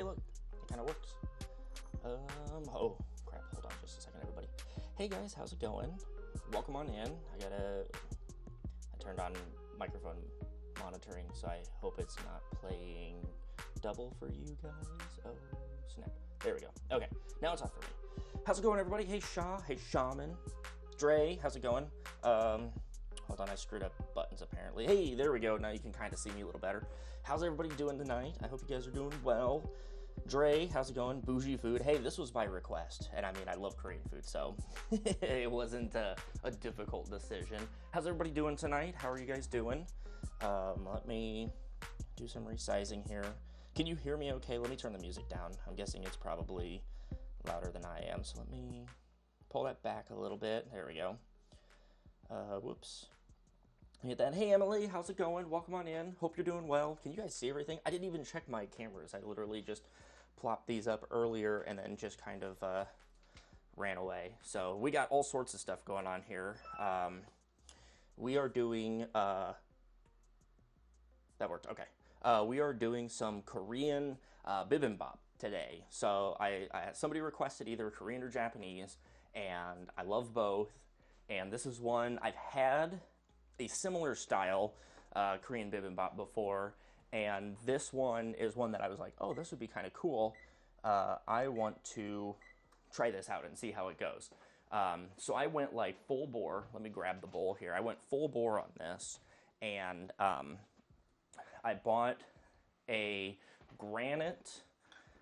Hey, look, it kind of works. Oh, crap, hold on just a second, everybody. Hey, guys, how's it going? Welcome on in. I turned on microphone monitoring, so I hope it's not playing double for you guys. Oh, snap. There we go. Okay, now it's off for me. How's it going, everybody? Hey, Shaw. Hey, Shaman. Dre, how's it going? Hold on, I screwed up buttons, apparently. Hey, there we go. Now you can kind of see me a little better. How's everybody doing tonight? I hope you guys are doing well. Dre, how's it going? Bougie food. Hey, this was by request. And I mean, I love Korean food, so it wasn't a difficult decision. How's everybody doing tonight? How are you guys doing? Let me do some resizing here. Can you hear me okay? Let me turn the music down. I'm guessing it's probably louder than I am, so let me pull that back a little bit. There we go. Whoops. Hit that. Hey, Emily, how's it going? Welcome on in. Hope you're doing well. Can you guys see everything? I didn't even check my cameras. I literally just plopped these up earlier and then just kind of ran away. So we got all sorts of stuff going on here. We are doing... that worked. Okay. We are doing some Korean bibimbap today. So somebody requested either Korean or Japanese, and I love both. And this is one I've had a similar style Korean bibimbap before, and this one is one that I was like, oh, this would be kind of cool. I want to try this out and see how it goes. So I went like full bore. Let me grab the bowl here. I went full bore on this, and I bought a granite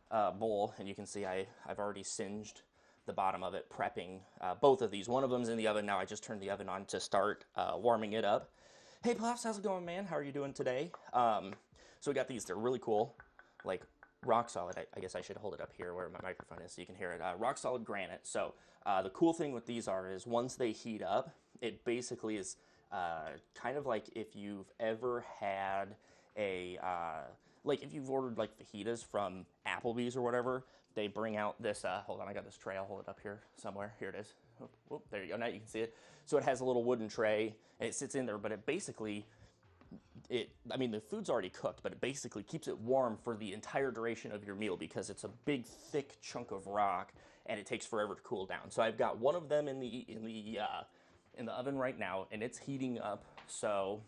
bowl, and you can see I've already singed the bottom of it, prepping both of these. One of them's in the oven now. I just turned the oven on to start warming it up. Hey, Puffs, how's it going, man? How are you doing today? So we got these. They're really cool, like rock solid. I guess I should hold it up here where my microphone is so you can hear it. Rock solid granite. So the cool thing with these is once they heat up, it basically is kind of like if you've ever had like if you've ordered like fajitas from Applebee's or whatever, they bring out this, hold on, I got this tray, I'll hold it up here somewhere. Here it is. Whoop, there you go, now you can see it. So it has a little wooden tray, and it sits in there, but it basically, I mean, the food's already cooked, but it basically keeps it warm for the entire duration of your meal because it's a big, thick chunk of rock, and it takes forever to cool down. So I've got one of them in the oven right now, and it's heating up, so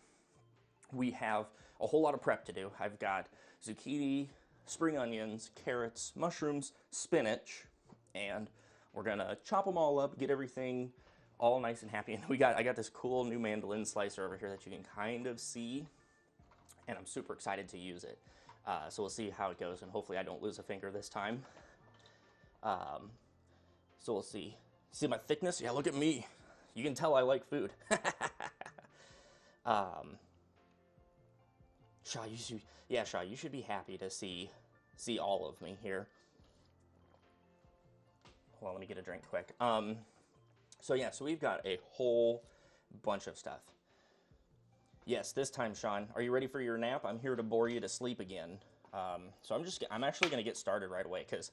we have a whole lot of prep to do. I've got zucchini, spring onions, carrots, mushrooms, spinach, and we're gonna chop them all up, get everything all nice and happy. And I got this cool new mandolin slicer over here that you can kind of see, and I'm super excited to use it. So we'll see how it goes, and hopefully I don't lose a finger this time. So we'll see. See my thickness? Yeah, look at me. You can tell I like food. Shaw, you should be happy to see all of me here. Hold on, let me get a drink quick. So we've got a whole bunch of stuff. Yes, this time, Sean, are you ready for your nap? I'm here to bore you to sleep again. So I'm actually going to get started right away because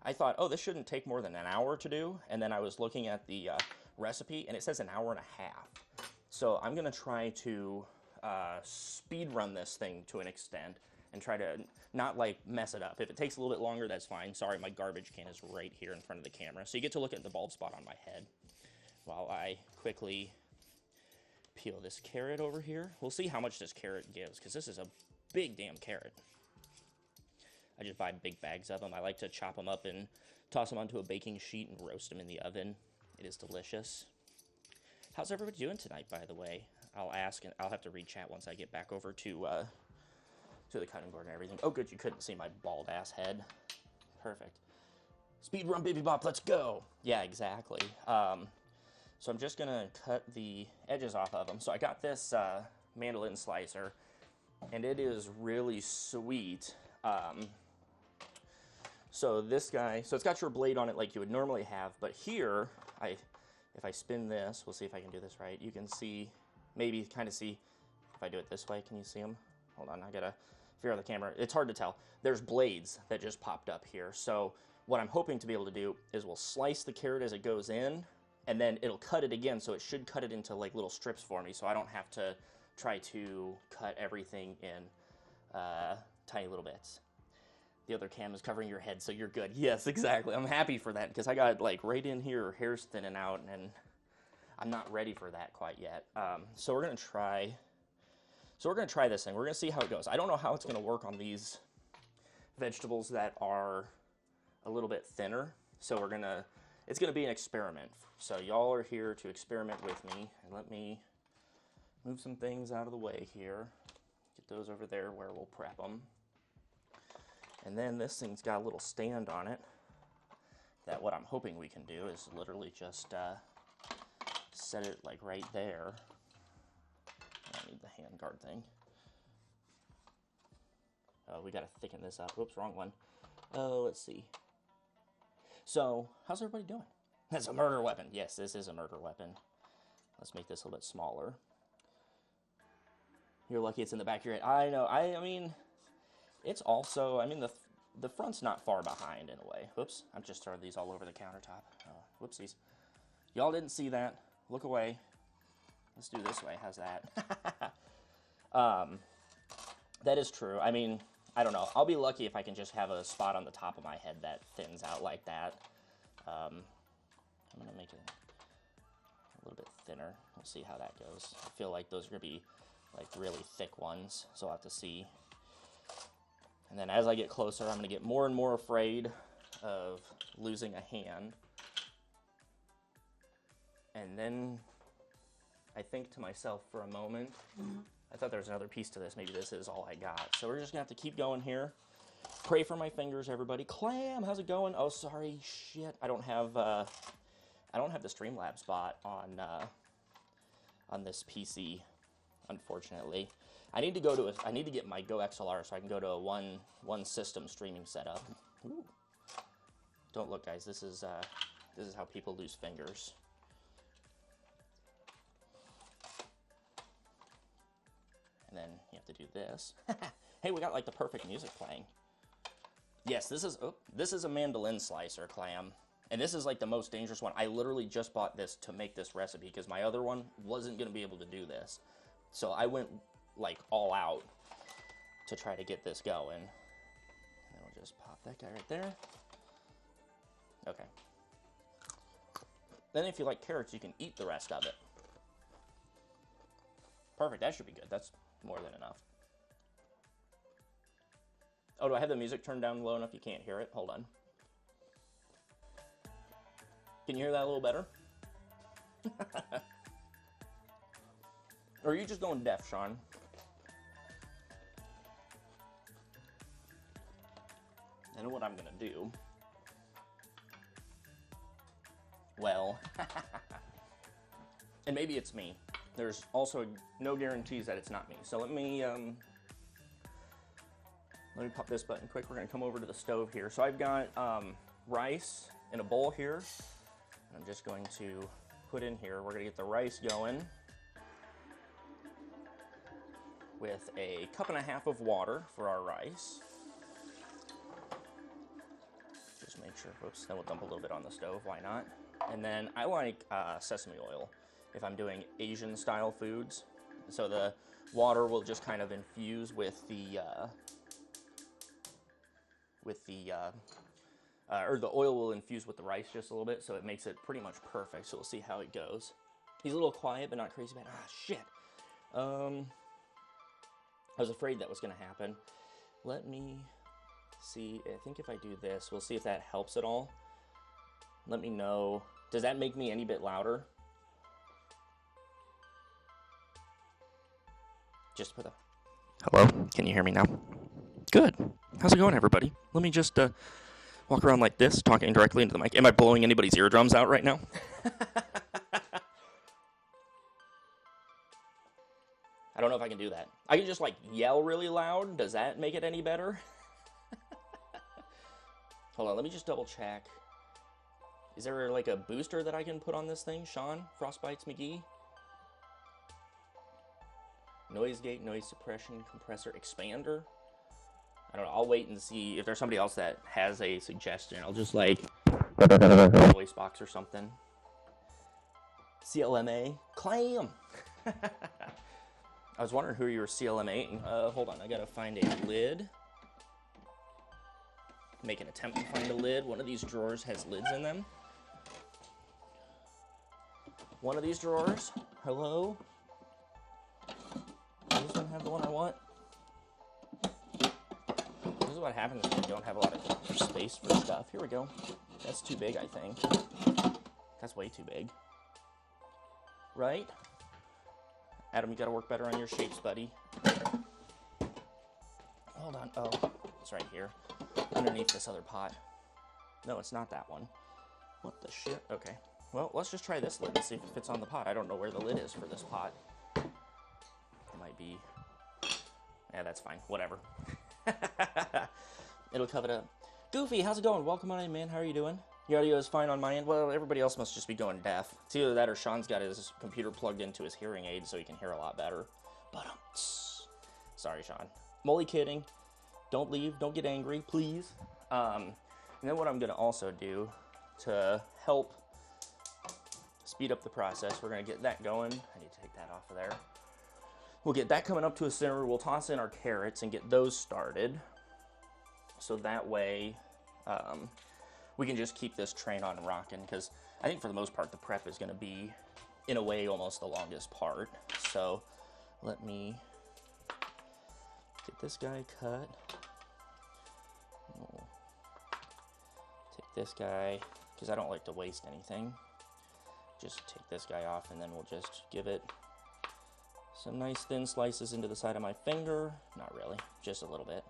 I thought, oh, this shouldn't take more than an hour to do, and then I was looking at the recipe, and it says an hour and a half. So I'm going to try to speed run this thing to an extent and try to not like mess it up. If it takes a little bit longer, that's fine. Sorry, my garbage can is right here in front of the camera. So you get to look at the bald spot on my head while I quickly peel this carrot over here. We'll see how much this carrot gives because this is a big damn carrot. I just buy big bags of them. I like to chop them up and toss them onto a baking sheet and roast them in the oven. It is delicious. How's everybody doing tonight, by the way? I'll ask, and I'll have to read chat once I get back over to the cutting board and everything. Oh, good, you couldn't see my bald-ass head. Perfect. Speedrun bibimbap, let's go! Yeah, exactly. So I'm just going to cut the edges off of them. So I got this mandolin slicer, and it is really sweet. So this guy, so it's got your blade on it like you would normally have, but here, if I spin this, we'll see if I can do this right. You can see, maybe kind of see, if I do it this way, can you see them? Hold on, I gotta figure out the camera. It's hard to tell. There's blades that just popped up here. So what I'm hoping to be able to do is we'll slice the carrot as it goes in, and then it'll cut it again, so it should cut it into like little strips for me, so I don't have to try to cut everything in tiny little bits. The other cam is covering your head, so you're good. Yes, exactly. I'm happy for that, because I got, like, right in here, hair's thinning out, and I'm not ready for that quite yet. So we're going to try this thing. We're going to see how it goes. I don't know how it's going to work on these vegetables that are a little bit thinner. So it's going to be an experiment. So y'all are here to experiment with me. And let me move some things out of the way here. Get those over there where we'll prep them. And then this thing's got a little stand on it that what I'm hoping we can do is literally just set it like right there. I don't need the hand guard thing. Oh, we gotta thicken this up. Whoops, wrong one. Oh, let's see. So, how's everybody doing? That's a murder weapon. Yes, this is a murder weapon. Let's make this a little bit smaller. You're lucky it's in the back of your head. I know. I mean, it's also, I mean, the front's not far behind in a way. Whoops, I'm just throwing these all over the countertop. Oh, whoopsies. Y'all didn't see that. Look away. Let's do this way. How's that? That is true. I mean, I don't know. I'll be lucky if I can just have a spot on the top of my head that thins out like that. I'm going to make it a little bit thinner. We'll see how that goes. I feel like those are going to be like really thick ones, so I'll have to see. And then as I get closer, I'm going to get more and more afraid of losing a hand. And then I think to myself for a moment, I thought there was another piece to this. Maybe this is all I got. So we're just going to have to keep going here. Pray for my fingers, everybody. Clam, how's it going? Oh, sorry, shit. I don't have the Streamlabs bot on this PC, unfortunately. I need to get my Go XLR so I can go to a one system streaming setup. Ooh. Don't look, guys. This is how people lose fingers. And then you have to do this. Hey, we got like the perfect music playing. Yes, this is a mandolin slicer, Clam. And this is like the most dangerous one. I literally just bought this to make this recipe because my other one wasn't going to be able to do this. So I went like all out to try to get this going. And then we'll just pop that guy right there. Okay. Then if you like carrots, you can eat the rest of it. Perfect, that should be good. That's more than enough. Oh, do I have the music turned down low enough you can't hear it? Hold on. Can you hear that a little better? Or are you just going deaf, Sean? I know what I'm gonna do. Well, and maybe it's me. There's also no guarantees that it's not me. So let me pop this button quick. We're gonna come over to the stove here. So I've got rice in a bowl here. I'm just going to put in here. We're gonna get the rice going with a 1.5 cups of water for our rice. Just make sure, whoops, then we'll dump a little bit on the stove, why not? And then I like sesame oil if I'm doing Asian style foods. So the water will just kind of infuse with or the oil will infuse with the rice just a little bit, so it makes it pretty much perfect. So we'll see how it goes. He's a little quiet, but not crazy bad. Ah, shit. I was afraid that was going to happen. Let me see. I think if I do this, we'll see if that helps at all. Let me know. Does that make me any bit louder? Just for the... Hello? Can you hear me now? Good. How's it going, everybody? Let me just walk around like this, talking directly into the mic. Am I blowing anybody's eardrums out right now? I don't know if I can do that. I can just, like, yell really loud. Does that make it any better? Hold on, let me just double check. Is there, like, a booster that I can put on this thing? Sean? Frostbites McGee? Noise gate, noise suppression, compressor, expander? I don't know. I'll wait and see if there's somebody else that has a suggestion. I'll just, like, voice box or something. CLMA? Clam! I was wondering who you were CLMAing. Hold on, I gotta find a lid. make an attempt to find a lid. One of these drawers has lids in them. One of these drawers. Hello? Does this one have the one I want? This is what happens when you don't have a lot of space for stuff. Here we go. That's too big, I think. That's way too big. Right? Adam, you gotta work better on your shapes, buddy. Hold on. Oh, it's right here. Underneath this other pot. No, it's not that one. What the shit? Okay. Well, let's just try this lid and see if it fits on the pot. I don't know where the lid is for this pot. It might be... Yeah, that's fine. Whatever. It'll cover it up. Goofy, how's it going? Welcome on in, man. How are you doing? Your audio is fine on my end. Well, everybody else must just be going deaf. It's either that or Sean's got his computer plugged into his hearing aid so he can hear a lot better. But, sorry, Sean. I'm only kidding. Don't leave. Don't get angry, please. And then what I'm going to also do to help speed up the process, we're going to get that going. I need to take that off of there. We'll get that coming up to a simmer. We'll toss in our carrots and get those started. So that way, we can just keep this train on rocking, because I think for the most part, the prep is going to be, in a way, almost the longest part. So let me get this guy cut. We'll take this guy, because I don't like to waste anything. Just take this guy off, and then we'll just give it some nice thin slices into the side of my finger. Not really, just a little bit.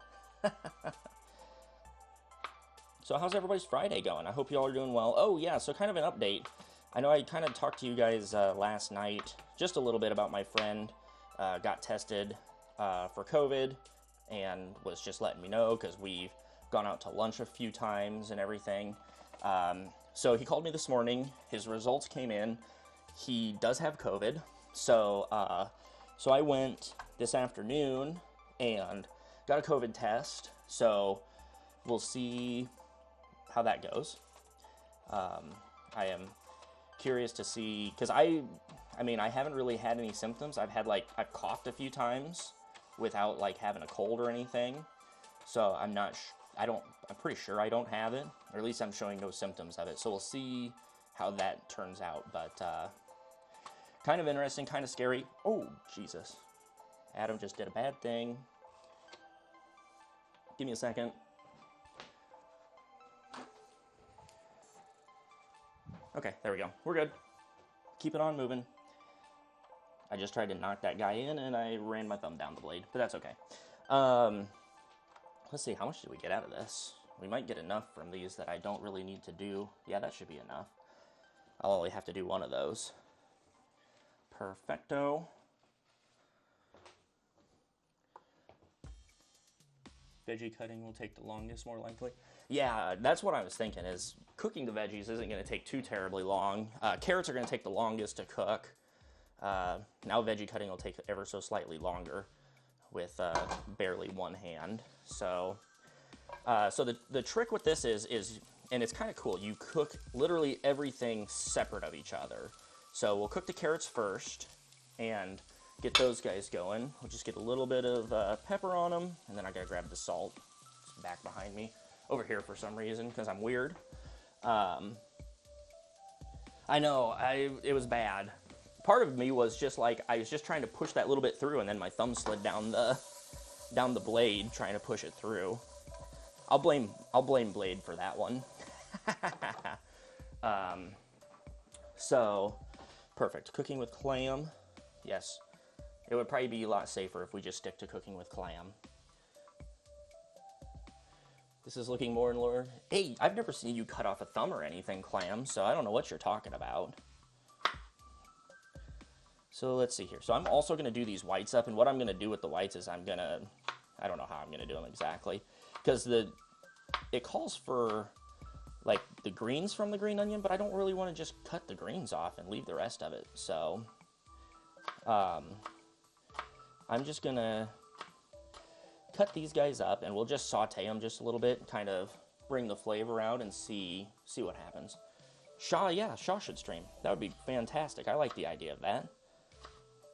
So how's everybody's Friday going? I hope you all are doing well. Oh yeah, so kind of an update. I know I kind of talked to you guys last night just a little bit about my friend got tested for COVID and was just letting me know because we've gone out to lunch a few times and everything. So he called me this morning. His results came in. He does have COVID. So I went this afternoon and got a COVID test. So we'll see how that goes. I am curious to see, because I mean, I haven't really had any symptoms. I've coughed a few times without like having a cold or anything. So I'm pretty sure I don't have it, or at least I'm showing no symptoms of it. So we'll see how that turns out, but kind of interesting, kind of scary. Oh, Jesus. Adam just did a bad thing. Give me a second. Okay, there we go. We're good. Keep it on moving. I just tried to knock that guy in, and I ran my thumb down the blade, but that's okay. Let's see, how much did we get out of this? We might get enough from these that I don't really need to do. Yeah, that should be enough. I'll only have to do one of those. Perfecto. Veggie cutting will take the longest, more likely. Yeah, that's what I was thinking, is cooking the veggies isn't going to take too terribly long. Carrots are going to take the longest to cook. Now veggie cutting will take ever so slightly longer with barely one hand. So the trick with this is, and it's kind of cool, you cook literally everything separate of each other. So we'll cook the carrots first and get those guys going. We'll just get a little bit of pepper on them, and then I gotta grab the salt. It's back behind me, over here for some reason, because I'm weird. I know, it was bad. Part of me was just like, I was just trying to push that little bit through, and then my thumb slid down the blade trying to push it through. I'll blame Blade for that one. So, perfect. Cooking with clam. Yes. It would probably be a lot safer if we just stick to cooking with clam. This is looking more and more... Hey, I've never seen you cut off a thumb or anything, Clam, so I don't know what you're talking about. So let's see here. So I'm also going to do these whites up, and what I'm going to do with the whites is I don't know how I'm going to do them exactly. Because it calls for, like, the greens from the green onion, but I don't really want to just cut the greens off and leave the rest of it. So, I'm just going to cut these guys up, and we'll just saute them just a little bit, kind of bring the flavor out and see what happens. Shaw, yeah, Shaw should stream. That would be fantastic. I like the idea of that.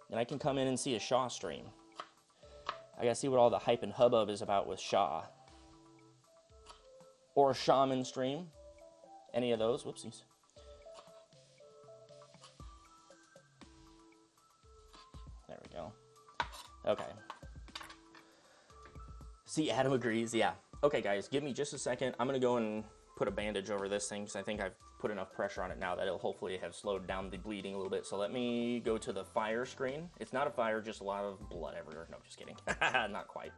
And I can come in and see a Shaw stream. I gotta see what all the hype and hubbub is about with Shaw. or a shaman stream. Any of those. Whoopsies. There we go. Okay. See, Adam agrees. Yeah. Okay, guys, give me just a second. I'm going to go and put a bandage over this thing because I think I've put enough pressure on it now that it'll hopefully have slowed down the bleeding a little bit. So let me go to the fire screen. It's not a fire, just a lot of blood everywhere. No, just kidding. Not quite.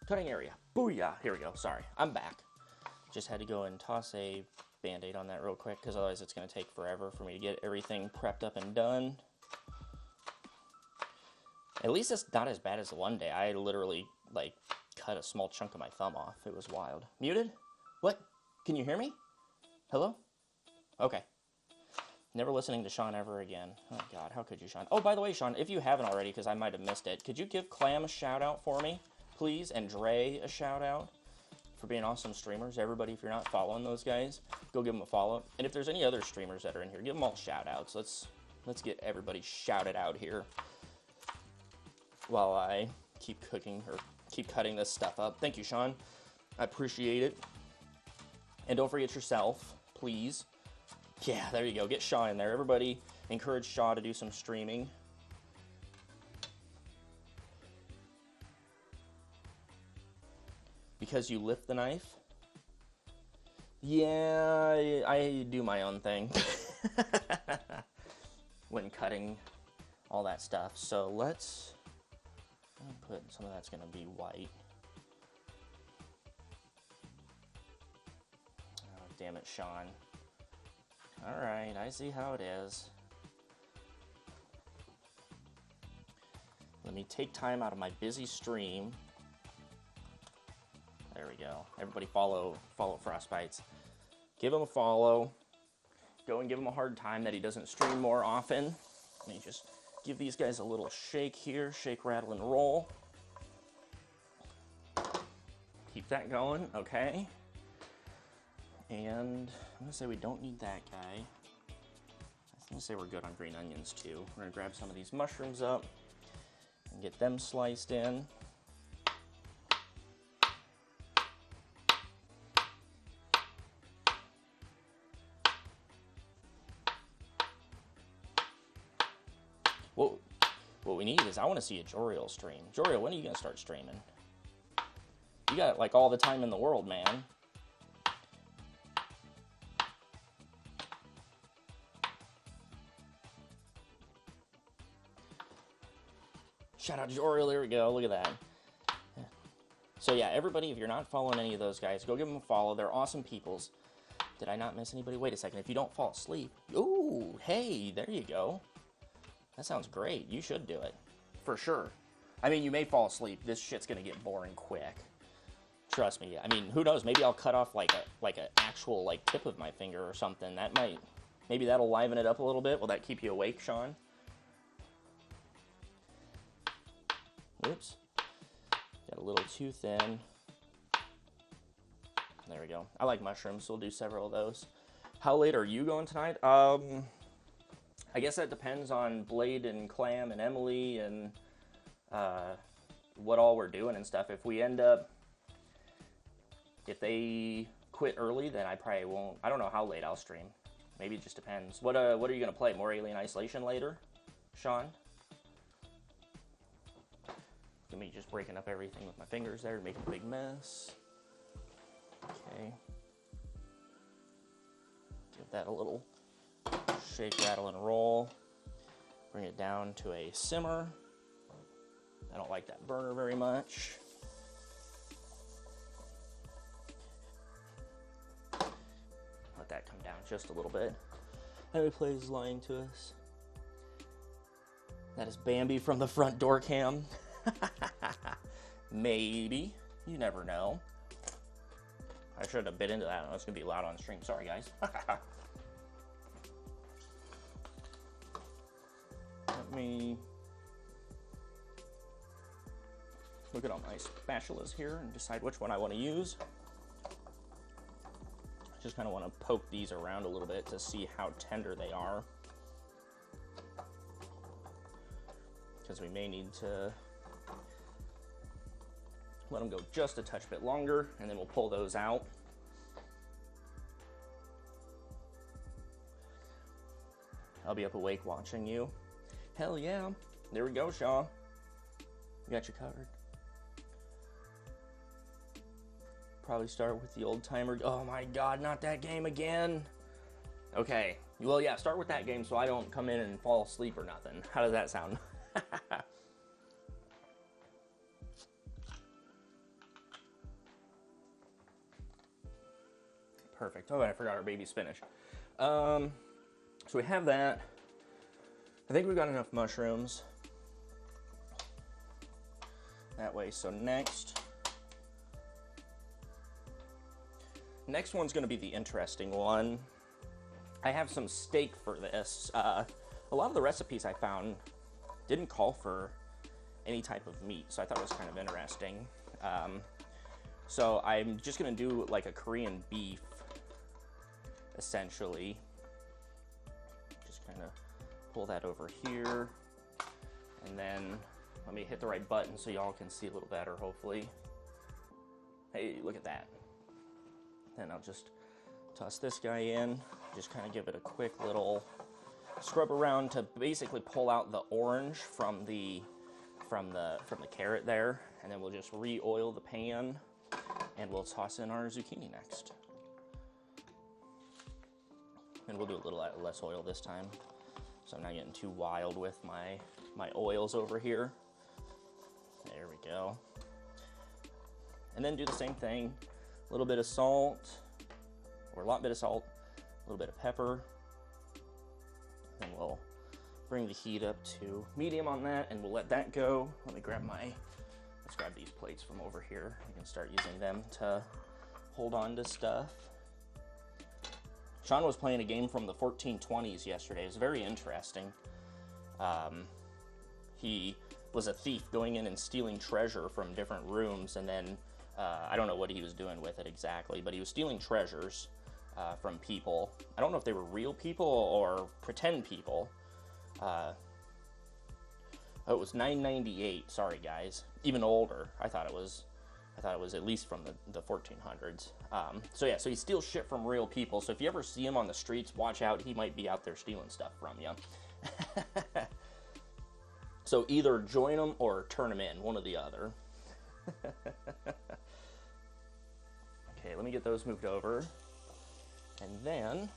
Cutting area. Booyah. Here we go. Sorry. I'm back. Just had to go and toss a Band-Aid on that real quick because otherwise it's going to take forever for me to get everything prepped up and done. At least it's not as bad as the one day. I literally, like, cut a small chunk of my thumb off. It was wild. Muted? What? Can you hear me? Hello? Okay. Never listening to Sean ever again. Oh, God. How could you, Sean? Oh, by the way, Sean, if you haven't already, because I might have missed it, could you give Clam a shout-out for me, please? And Dre a shout-out for being awesome streamers. Everybody, if you're not following those guys, go give them a follow. And if there's any other streamers that are in here, give them all shout-outs. Let's get everybody shouted out here while I keep cooking or keep cutting this stuff up. Thank you, Sean. I appreciate it. And don't forget yourself, please. Yeah, there you go. Get Shaw in there. Everybody encourage Shaw to do some streaming. Because you lift the knife? Yeah, I do my own thing when cutting all that stuff. So let's put some of that's going to be white. Oh, damn it, Sean. All right, I see how it is. Let me take time out of my busy stream. There we go. Everybody follow Frostbites. Give him a follow. Go and give him a hard time that he doesn't stream more often. Let me just give these guys a little shake here. Shake, rattle, and roll. Keep that going. Okay. And I'm going to say we don't need that guy. I'm going to say we're good on green onions too. We're going to grab some of these mushrooms up and get them sliced in. What we need is, I want to see a Joriel stream. Joriel, when are you going to start streaming? You got like all the time in the world, man. Shout out to Joriel, there we go, look at that. So yeah, everybody, if you're not following any of those guys, go give them a follow. They're awesome peoples. Did I not miss anybody? Wait a second, if you don't fall asleep. Ooh, hey, there you go. That sounds great. You should do it. For sure. I mean, you may fall asleep. This shit's gonna get boring quick. Trust me. I mean, who knows? Maybe I'll cut off like an actual like tip of my finger or something. That might, maybe that'll liven it up a little bit. Will that keep you awake, Sean? Oops. Got a little too thin. There we go. I like mushrooms, so we'll do several of those. How late are you going tonight? I guess that depends on Blade and Clam and Emily and what all we're doing and stuff. If we end up, if they quit early, then I probably won't. I don't know how late I'll stream. Maybe it just depends. What are you gonna play? More Alien Isolation later, Sean? Look at me just breaking up everything with my fingers there to make a big mess. Okay. Give that a little shake, rattle, and roll. Bring it down to a simmer. I don't like that burner very much. Let that come down just a little bit. Henry plays lying to us. That is Bambi from the front door cam. Maybe. You never know. I should have bit into that. It's going to be loud on stream. Sorry, guys. Let me look at all my spatulas here and decide which one I want to use. Just kind of want to poke these around a little bit to see how tender they are. Because we may need to let them go just a touch bit longer, and then we'll pull those out. I'll be up awake watching you. Hell yeah. There we go, Shaw. We got you covered. Probably start with the old timer. Oh my god, not that game again. Okay. Well, yeah, start with that game so I don't come in and fall asleep or nothing. How does that sound? Perfect. Oh, I forgot our baby spinach. So we have that. I think we've got enough mushrooms. That way. So next one's going to be the interesting one. I have some steak for this. A lot of the recipes I found didn't call for any type of meat, so I thought it was kind of interesting. So I'm just going to do like a Korean beef, essentially. Just kind of pull that over here, and then let me hit the right button so y'all can see a little better, hopefully. Hey, look at that. Then I'll just toss this guy in, just kind of give it a quick little scrub around to basically pull out the orange from the carrot there, and then we'll just re-oil the pan, and we'll toss in our zucchini next. And we'll do a little less oil this time, so I'm not getting too wild with my oils over here. There we go. And then do the same thing. A little bit of salt, or a lot bit of salt, a little bit of pepper. And we'll bring the heat up to medium on that, and we'll let that go. Let me grab let's grab these plates from over here. We can start using them to hold on to stuff. Sean was playing a game from the 1420s yesterday. It was very interesting. He was a thief going in and stealing treasure from different rooms, and then I don't know what he was doing with it exactly, but he was stealing treasures from people. I don't know if they were real people or pretend people. Oh, it was 998. Sorry, guys. Even older. I thought it was at least from the 1400s. So yeah, so he steals shit from real people. So if you ever see him on the streets, watch out. He might be out there stealing stuff from you. So either join him or turn him in, one or the other. Okay, let me get those moved over. And then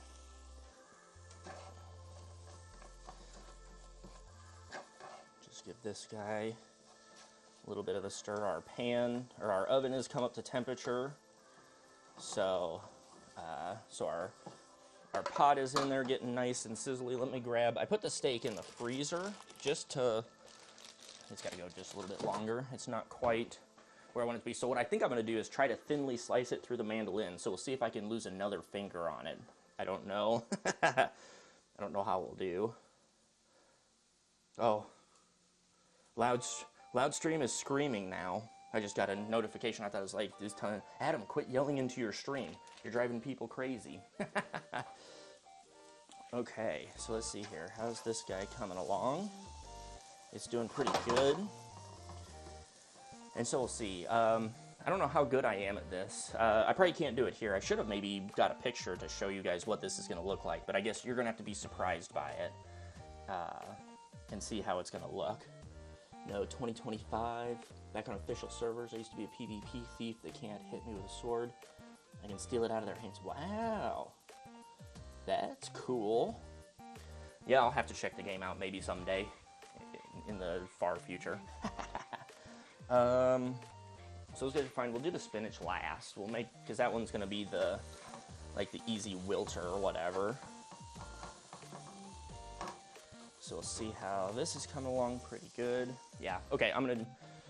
just give this guy a little bit of a stir. Our pan, or our oven, has come up to temperature. So our pot is in there getting nice and sizzly. Let me grab, I put the steak in the freezer just to, it's got to go just a little bit longer. It's not quite where I want it to be. So what I think I'm going to do is try to thinly slice it through the mandolin. So we'll see if I can lose another finger on it. I don't know. I don't know how we'll do. Oh, Loudstream is screaming now. I just got a notification. I thought it was like, this time, Adam, quit yelling into your stream. You're driving people crazy. Okay, so let's see here. How's this guy coming along? It's doing pretty good. And so we'll see. I I don't know how good I am at this. I probably can't do it here. I should have maybe got a picture to show you guys what this is going to look like, but I guess you're going to have to be surprised by it and see how it's going to look. No, 2025, back on official servers, I used to be a PvP thief. They can't hit me with a sword. I can steal it out of their hands. Wow. That's cool. Yeah, I'll have to check the game out maybe someday in the far future. So those guys are fine. We'll do the spinach last. We'll make, because that one's going to be the, like the easy wilter or whatever. So we'll see how this is coming along pretty good. Yeah, okay, I'm going to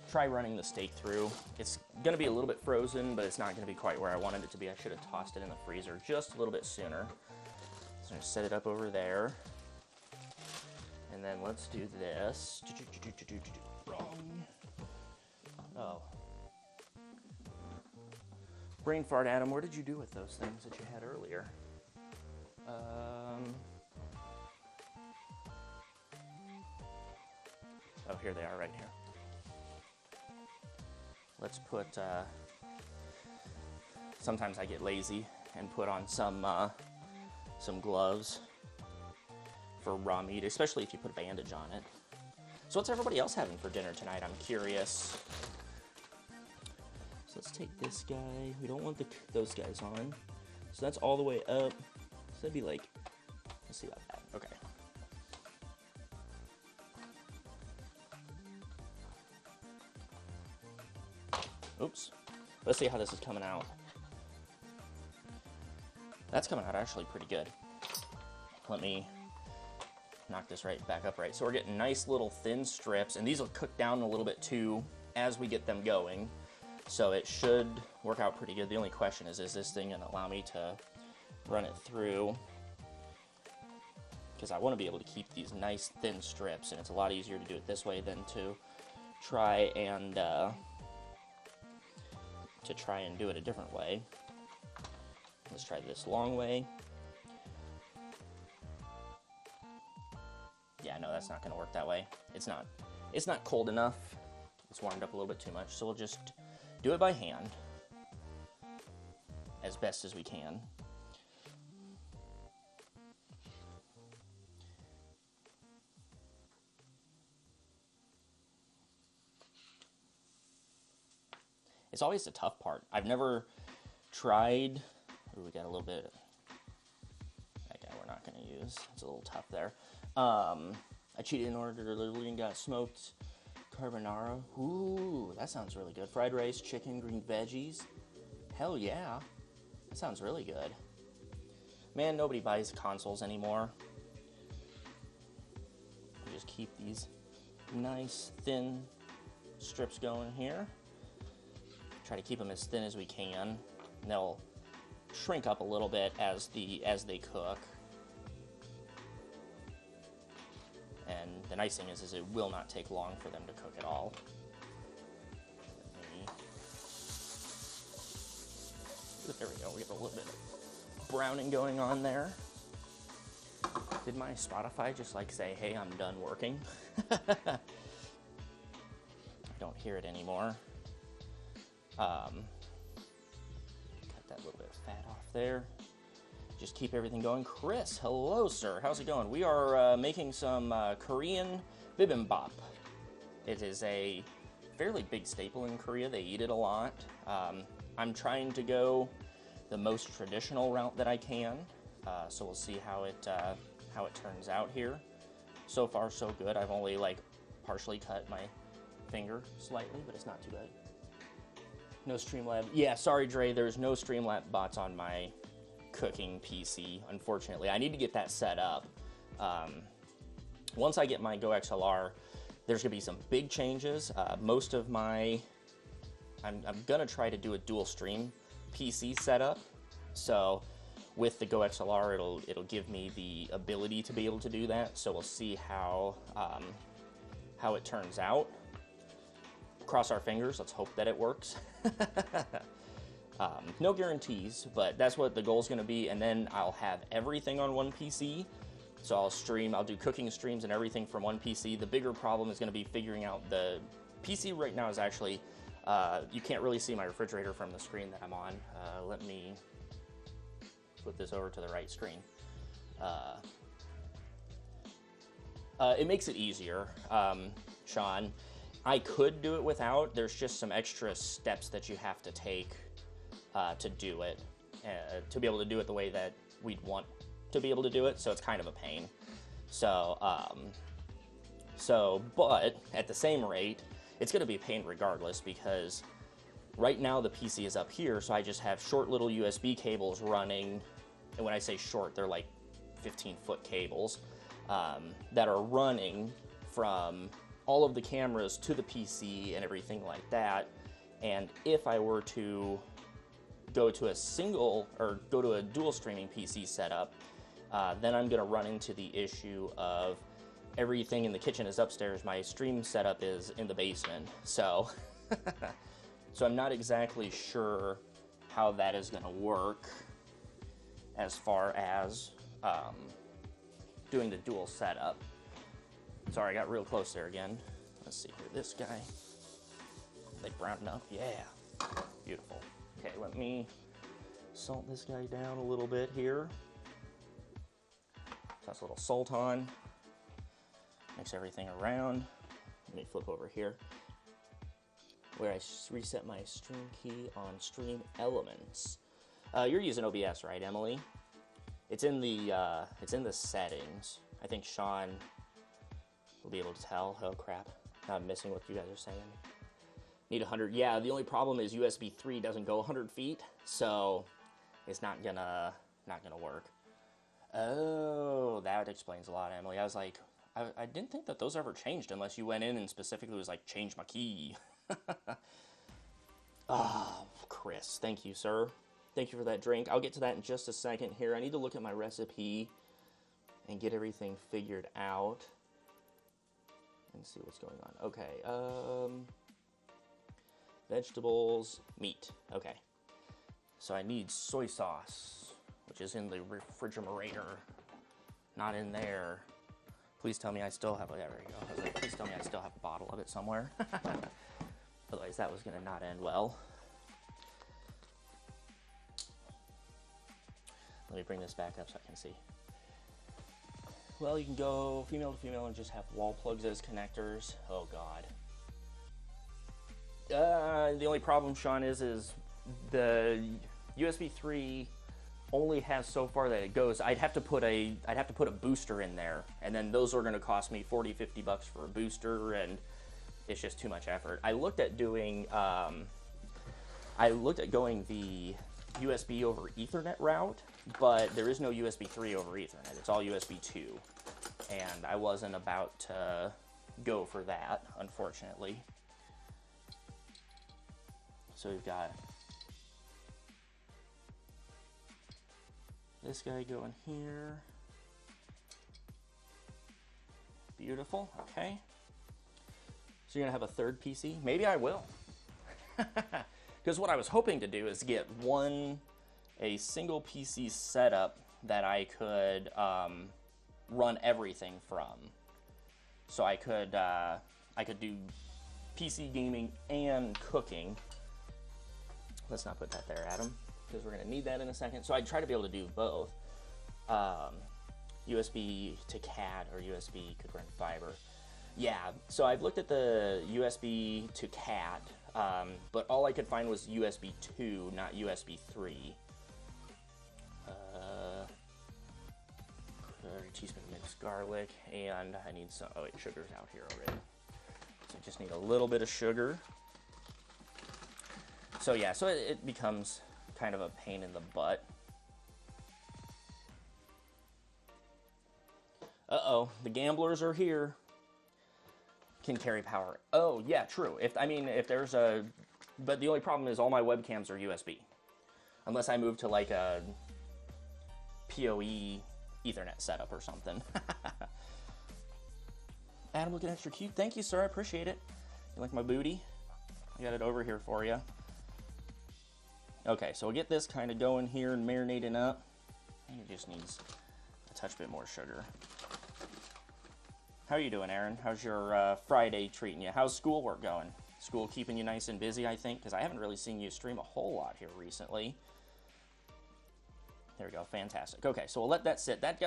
try running the steak through. It's going to be a little bit frozen, but it's not going to be quite where I wanted it to be. I should have tossed it in the freezer just a little bit sooner. So I'm going to set it up over there. And then let's do this. Wrong. Oh. Brain fart, Adam. What did you do with those things that you had earlier? Oh, here they are right here. Let's put, sometimes I get lazy and put on some gloves for raw meat, especially if you put a bandage on it. So what's everybody else having for dinner tonight? I'm curious. So let's take this guy. We don't want those guys on. So that's all the way up. So that'd be like, let's see about that. Okay. Oops. Let's see how this is coming out. That's coming out actually pretty good. Let me knock this right back up right. So we're getting nice little thin strips, and these will cook down a little bit too as we get them going. So it should work out pretty good. The only question is this thing going to allow me to run it through? Because I want to be able to keep these nice thin strips, and it's a lot easier to do it this way than to try and do it a different way. Let's try this long way. Yeah, no, that's not going to work that way. It's not cold enough. It's warmed up a little bit too much, so we'll just do it by hand as best as we can. It's always the tough part. I've never tried. Ooh, we got a little bit. That guy we're not going to use. It's a little tough there. I cheated in order to literally and got smoked carbonara. Ooh, that sounds really good. Fried rice, chicken, green veggies. Hell yeah. That sounds really good. Man, nobody buys consoles anymore. We just keep these nice thin strips going here. Try to keep them as thin as we can. And they'll shrink up a little bit as they cook. And the nice thing is it will not take long for them to cook at all. There we go. We have a little bit of browning going on there. Did my Spotify just like say, "Hey, I'm done working"? I don't hear it anymore. Cut that little bit of fat off there. Just keep everything going. Chris, hello, sir. How's it going? We are making some Korean bibimbap. It is a fairly big staple in Korea. They eat it a lot. I'm trying to go the most traditional route that I can, so we'll see how it turns out here. So far, so good. I've only partially cut my finger slightly, but it's not too bad. No Streamlab. Yeah, sorry, Dre. There's no Streamlab bots on my cooking PC, unfortunately. I need to get that set up. Once I get my Go XLR, there's going to be some big changes. Most of my... I'm going to try to do a dual stream PC setup. So with the Go XLR, it'll give me the ability to be able to do that. So we'll see how it turns out. Cross our fingers. Let's hope that it works. No guarantees, but that's what the goal is going to be. And then I'll have everything on one PC. So I'll do cooking streams and everything from one PC. The bigger problem is going to be figuring out the PC right now is actually You can't really see my refrigerator from the screen that I'm on. Let me flip this over to the right screen. It makes it easier, Sean. I could do it without. There's just some extra steps that you have to take to do it, to be able to do it the way that we'd want to be able to do it. So it's kind of a pain. So, but at the same rate, it's going to be a pain regardless, because right now the PC is up here, so I just have short little USB cables running, and when I say short, they're like 15-foot cables that are running from all of the cameras to the PC and everything like that. And if I were to go to a dual streaming PC setup, then I'm going to run into the issue of everything in the kitchen is upstairs. My stream setup is in the basement. So, so I'm not exactly sure how that is going to work as far as doing the dual setup. Sorry, I got real close there again. Let's see here. This guy, they browned up. Yeah, beautiful. Okay, let me salt this guy down a little bit here. Toss a little salt on. Mix everything around. Let me flip over here where I reset my stream key on Stream Elements. You're using OBS, right, Emily? It's in the settings. I think Sean will be able to tell. Oh crap! I'm missing what you guys are saying. Need 100. Yeah, the only problem is USB 3 doesn't go 100 feet, so it's not gonna work. Oh, that explains a lot, Emily. I was like, I didn't think that those ever changed unless you went in and specifically was like, change my key. Oh, Chris, thank you, sir. Thank you for that drink. I'll get to that in just a second here. I need to look at my recipe and get everything figured out and see what's going on. Okay, vegetables, meat. Okay, so I need soy sauce, which is in the refrigerator, not in there. Please tell me I still have, there we go. I was like, please tell me I still have a bottle of it somewhere. Otherwise that was gonna not end well. Let me bring this back up so I can see. Well, you can go female to female and just have wall plugs as connectors. Oh God. The only problem, Sean, is the USB 3 only has so far that it goes. I'd have to put a booster in there, and then those are going to cost me $40-50 for a booster, and it's just too much effort. I looked at doing going the USB over Ethernet route, but there is no USB 3 over Ethernet. It's all USB 2, and I wasn't about to go for that, unfortunately. So we've got this guy going here. Beautiful, okay. So you're gonna have a third PC? Maybe I will. Because what I was hoping to do is get a single PC setup that I could run everything from. So I could do PC gaming and cooking. Let's not put that there, Adam, because we're going to need that in a second. So I'd try to be able to do both. USB to CAT or USB could run fiber. Yeah, so I've looked at the USB to CAT, but all I could find was USB 2, not USB 3. A teaspoon of minced garlic, and I need some, oh wait, sugar's out here already. So I just need a little bit of sugar. So yeah, so it becomes kind of a pain in the butt. Uh-oh, the gamblers are here. Can carry power. Oh, yeah, true. If there's a... But the only problem is all my webcams are USB. Unless I move to like a PoE Ethernet setup or something. Adam looking extra cute. Thank you, sir. I appreciate it. You like my booty? I got it over here for you. Okay, so we'll get this kind of going here and marinating up. I think it just needs a touch bit more sugar. How are you doing, Aaron? How's your Friday treating you? How's schoolwork going? School keeping you nice and busy, I think, because I haven't really seen you stream a whole lot here recently. There we go, fantastic. Okay, so we'll let that sit. That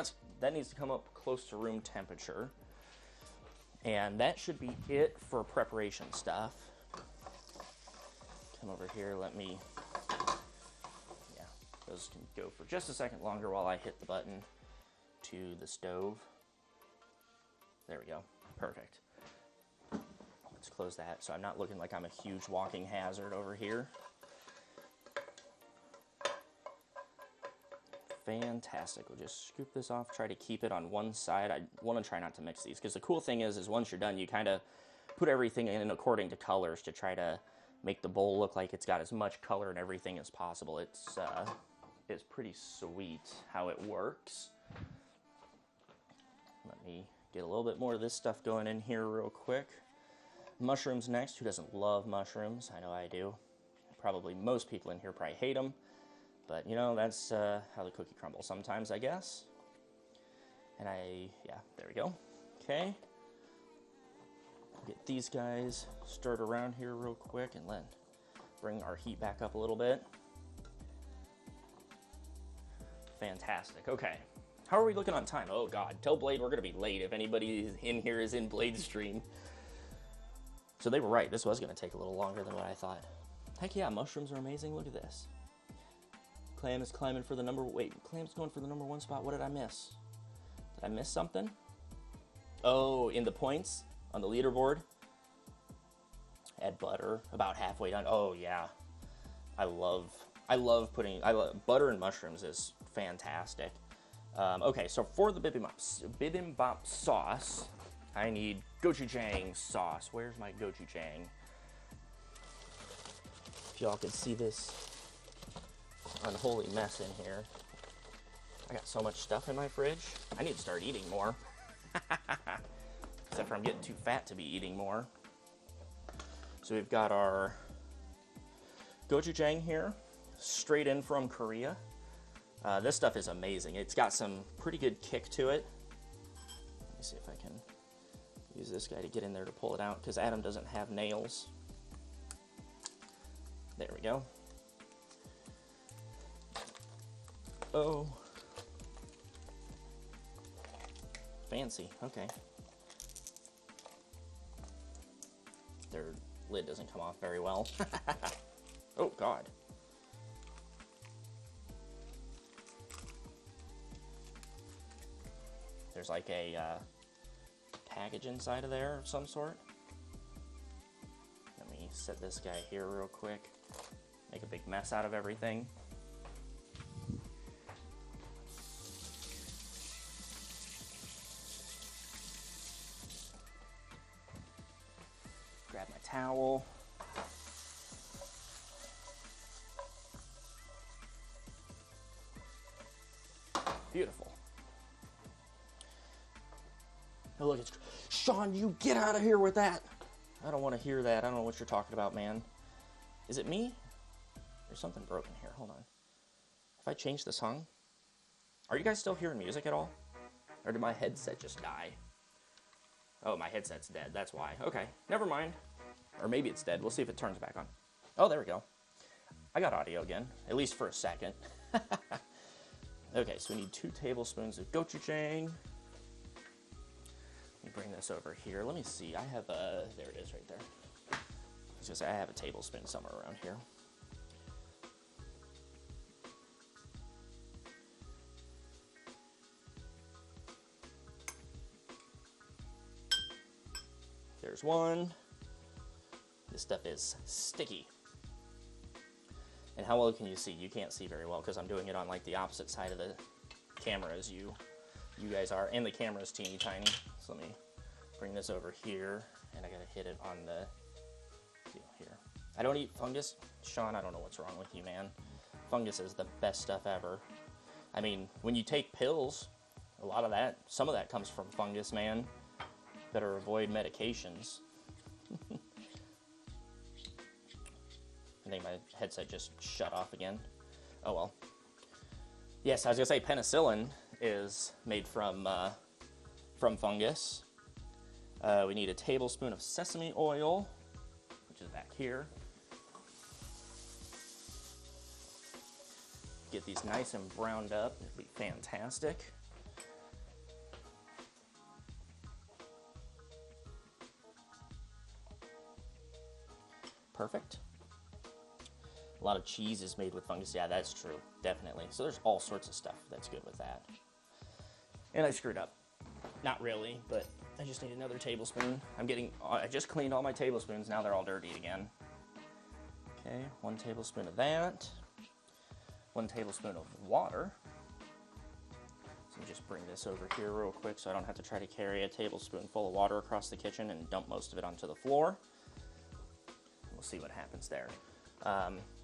needs to come up close to room temperature. And that should be it for preparation stuff. Come over here, yeah, those can go for just a second longer while I hit the button to the stove. There we go, perfect. Let's close that so I'm not looking like I'm a huge walking hazard over here. Fantastic. We'll just scoop this off, try to keep it on one side. I want to try not to mix these, because the cool thing is once you're done, you kind of put everything in according to colors to try to make the bowl look like it's got as much color and everything as possible. It's pretty sweet how it works. Let me get a little bit more of this stuff going in here real quick. Mushrooms next. Who doesn't love mushrooms? I know I do. Probably most people in here probably hate them. But, you know, that's how the cookie crumbles sometimes, I guess. And yeah, there we go. Okay. Get these guys stirred around here real quick and then bring our heat back up a little bit. Fantastic. Okay. How are we looking on time? Oh, God. Tell Blade we're going to be late if anybody in here is in Blade's stream. So they were right. This was going to take a little longer than what I thought. Heck yeah, mushrooms are amazing. Look at this. Clam is climbing for the Clam's going for the #1 spot. What did I miss? Did I miss something? Oh, in the points on the leaderboard. Add butter, about halfway done. Oh yeah, I love butter and mushrooms is fantastic. Okay, so for the bibimbap sauce, I need gochujang sauce. Where's my gochujang? If y'all could see this unholy mess in here. I got so much stuff in my fridge. I need to start eating more. Except for I'm getting too fat to be eating more. So we've got our gochujang here, straight in from Korea. This stuff is amazing. It's got some pretty good kick to it. Let me see if I can use this guy to get in there to pull it out, because Adam doesn't have nails. There we go. Oh. Fancy, okay. Their lid doesn't come off very well. Oh, God. There's like a package inside of there of some sort. Let me set this guy here real quick. Make a big mess out of everything. Grab my towel. Beautiful. Oh, look, it's Sean, you get out of here with that. I don't want to hear that. I don't know what you're talking about, man. Is it me? There's something broken here. Hold on. If I change the song, are you guys still hearing music at all? Or did my headset just die? Oh, my headset's dead. That's why. Okay, never mind. Or maybe it's dead. We'll see if it turns back on. Oh, there we go. I got audio again, at least for a second. Okay, so we need 2 tablespoons of gochujang. Let me bring this over here. Let me see. I have a... There it is right there. I was going to say, I have a tablespoon somewhere around here. There's one. This stuff is sticky. And how well can you see? You can't see very well because I'm doing it on like the opposite side of the camera as you guys are, and the camera's teeny tiny. So let me bring this over here, and I gotta hit it on the deal here. I don't eat fungus. Sean, I don't know what's wrong with you, man. Fungus is the best stuff ever. I mean, when you take pills, a lot of that, some of that comes from fungus, man. Better avoid medications. I think my headset just shut off again. Oh well. Yes, I was gonna say penicillin is made from fungus. We need a tablespoon of sesame oil, which which is back here. Get these nice and browned up. It'd be fantastic. Perfect. A lot of cheese is made with fungus. Yeah, that's true. Definitely. So there's all sorts of stuff that's good with that. And I screwed up. Not really, but I just need another tablespoon. I just cleaned all my tablespoons. Now they're all dirty again. Okay, 1 tablespoon of that. 1 tablespoon of water. So let me just bring this over here real quick so I don't have to try to carry a tablespoon full of water across the kitchen and dump most of it onto the floor. We'll see what happens there.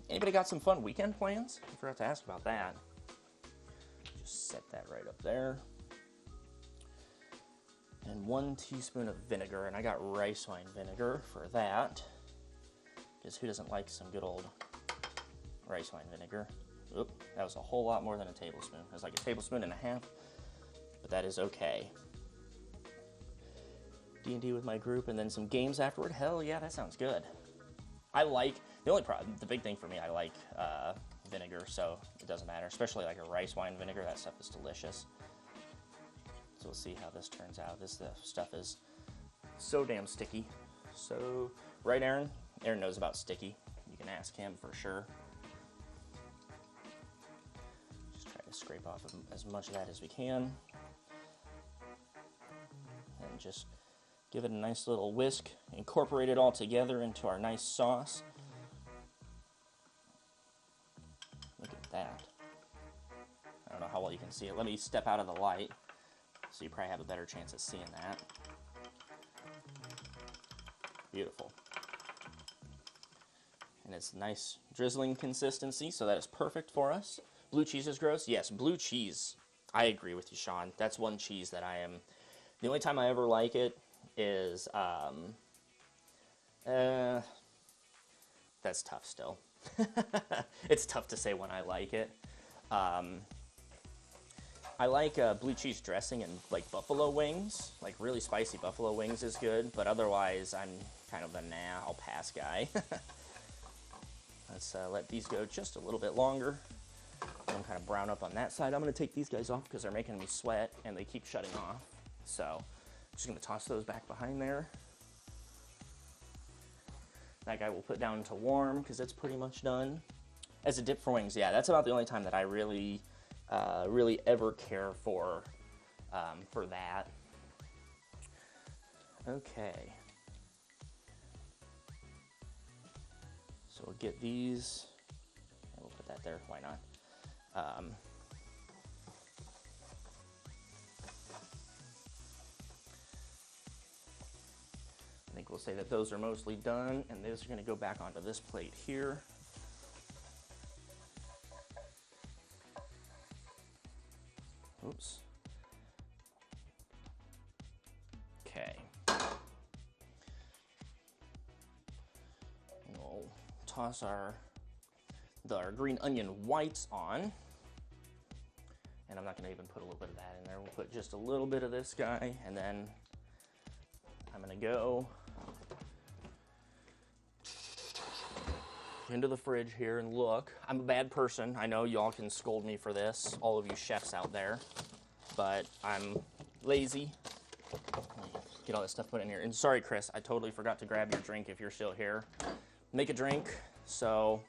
Anybody got some fun weekend plans? I forgot to ask about that. Just set that right up there. And 1 teaspoon of vinegar, and I got rice wine vinegar for that. Because who doesn't like some good old rice wine vinegar? Oop, that was a whole lot more than a tablespoon. It was like a tablespoon and a half, but that is okay. D&D with my group and then some games afterward. Hell yeah, that sounds good. The big thing for me, I like vinegar, so it doesn't matter. Especially like a rice wine vinegar, that stuff is delicious. So we'll see how this turns out. This stuff is so damn sticky. So, right, Aaron? Aaron knows about sticky. You can ask him for sure. Just try to scrape off as much of that as we can. And just give it a nice little whisk. Incorporate it all together into our nice sauce. Look at that. I don't know how well you can see it. Let me step out of the light so you probably have a better chance of seeing that. Beautiful. And it's nice drizzling consistency, so that is perfect for us. Blue cheese is gross? Yes, blue cheese. I agree with you, Sean. That's one cheese that I am... The only time I ever like it is... that's tough still. It's tough to say when I like it. I like blue cheese dressing and like buffalo wings. Like really spicy buffalo wings is good, but otherwise I'm kind of a I'll pass guy. Let's let these go just a little bit longer. I'm kind of brown up on that side. I'm going to take these guys off because they're making me sweat and they keep shutting off. So I'm just going to toss those back behind there. That guy will put down to warm because it's pretty much done. As a dip for wings, yeah, that's about the only time that I really ever care for that. Okay. So we'll get these, and we'll put that there, why not? I think we'll say that those are mostly done, and those are going to go back onto this plate here. Oops. Okay. We'll toss our green onion whites on. And I'm not going to even put a little bit of that in there. We'll put just a little bit of this guy, and then I'm going to go into the fridge here and look. I'm a bad person. I know y'all can scold me for this, all of you chefs out there, but I'm lazy. Get all that stuff put in here. And sorry, Chris, I totally forgot to grab your drink if you're still here. Make a drink. So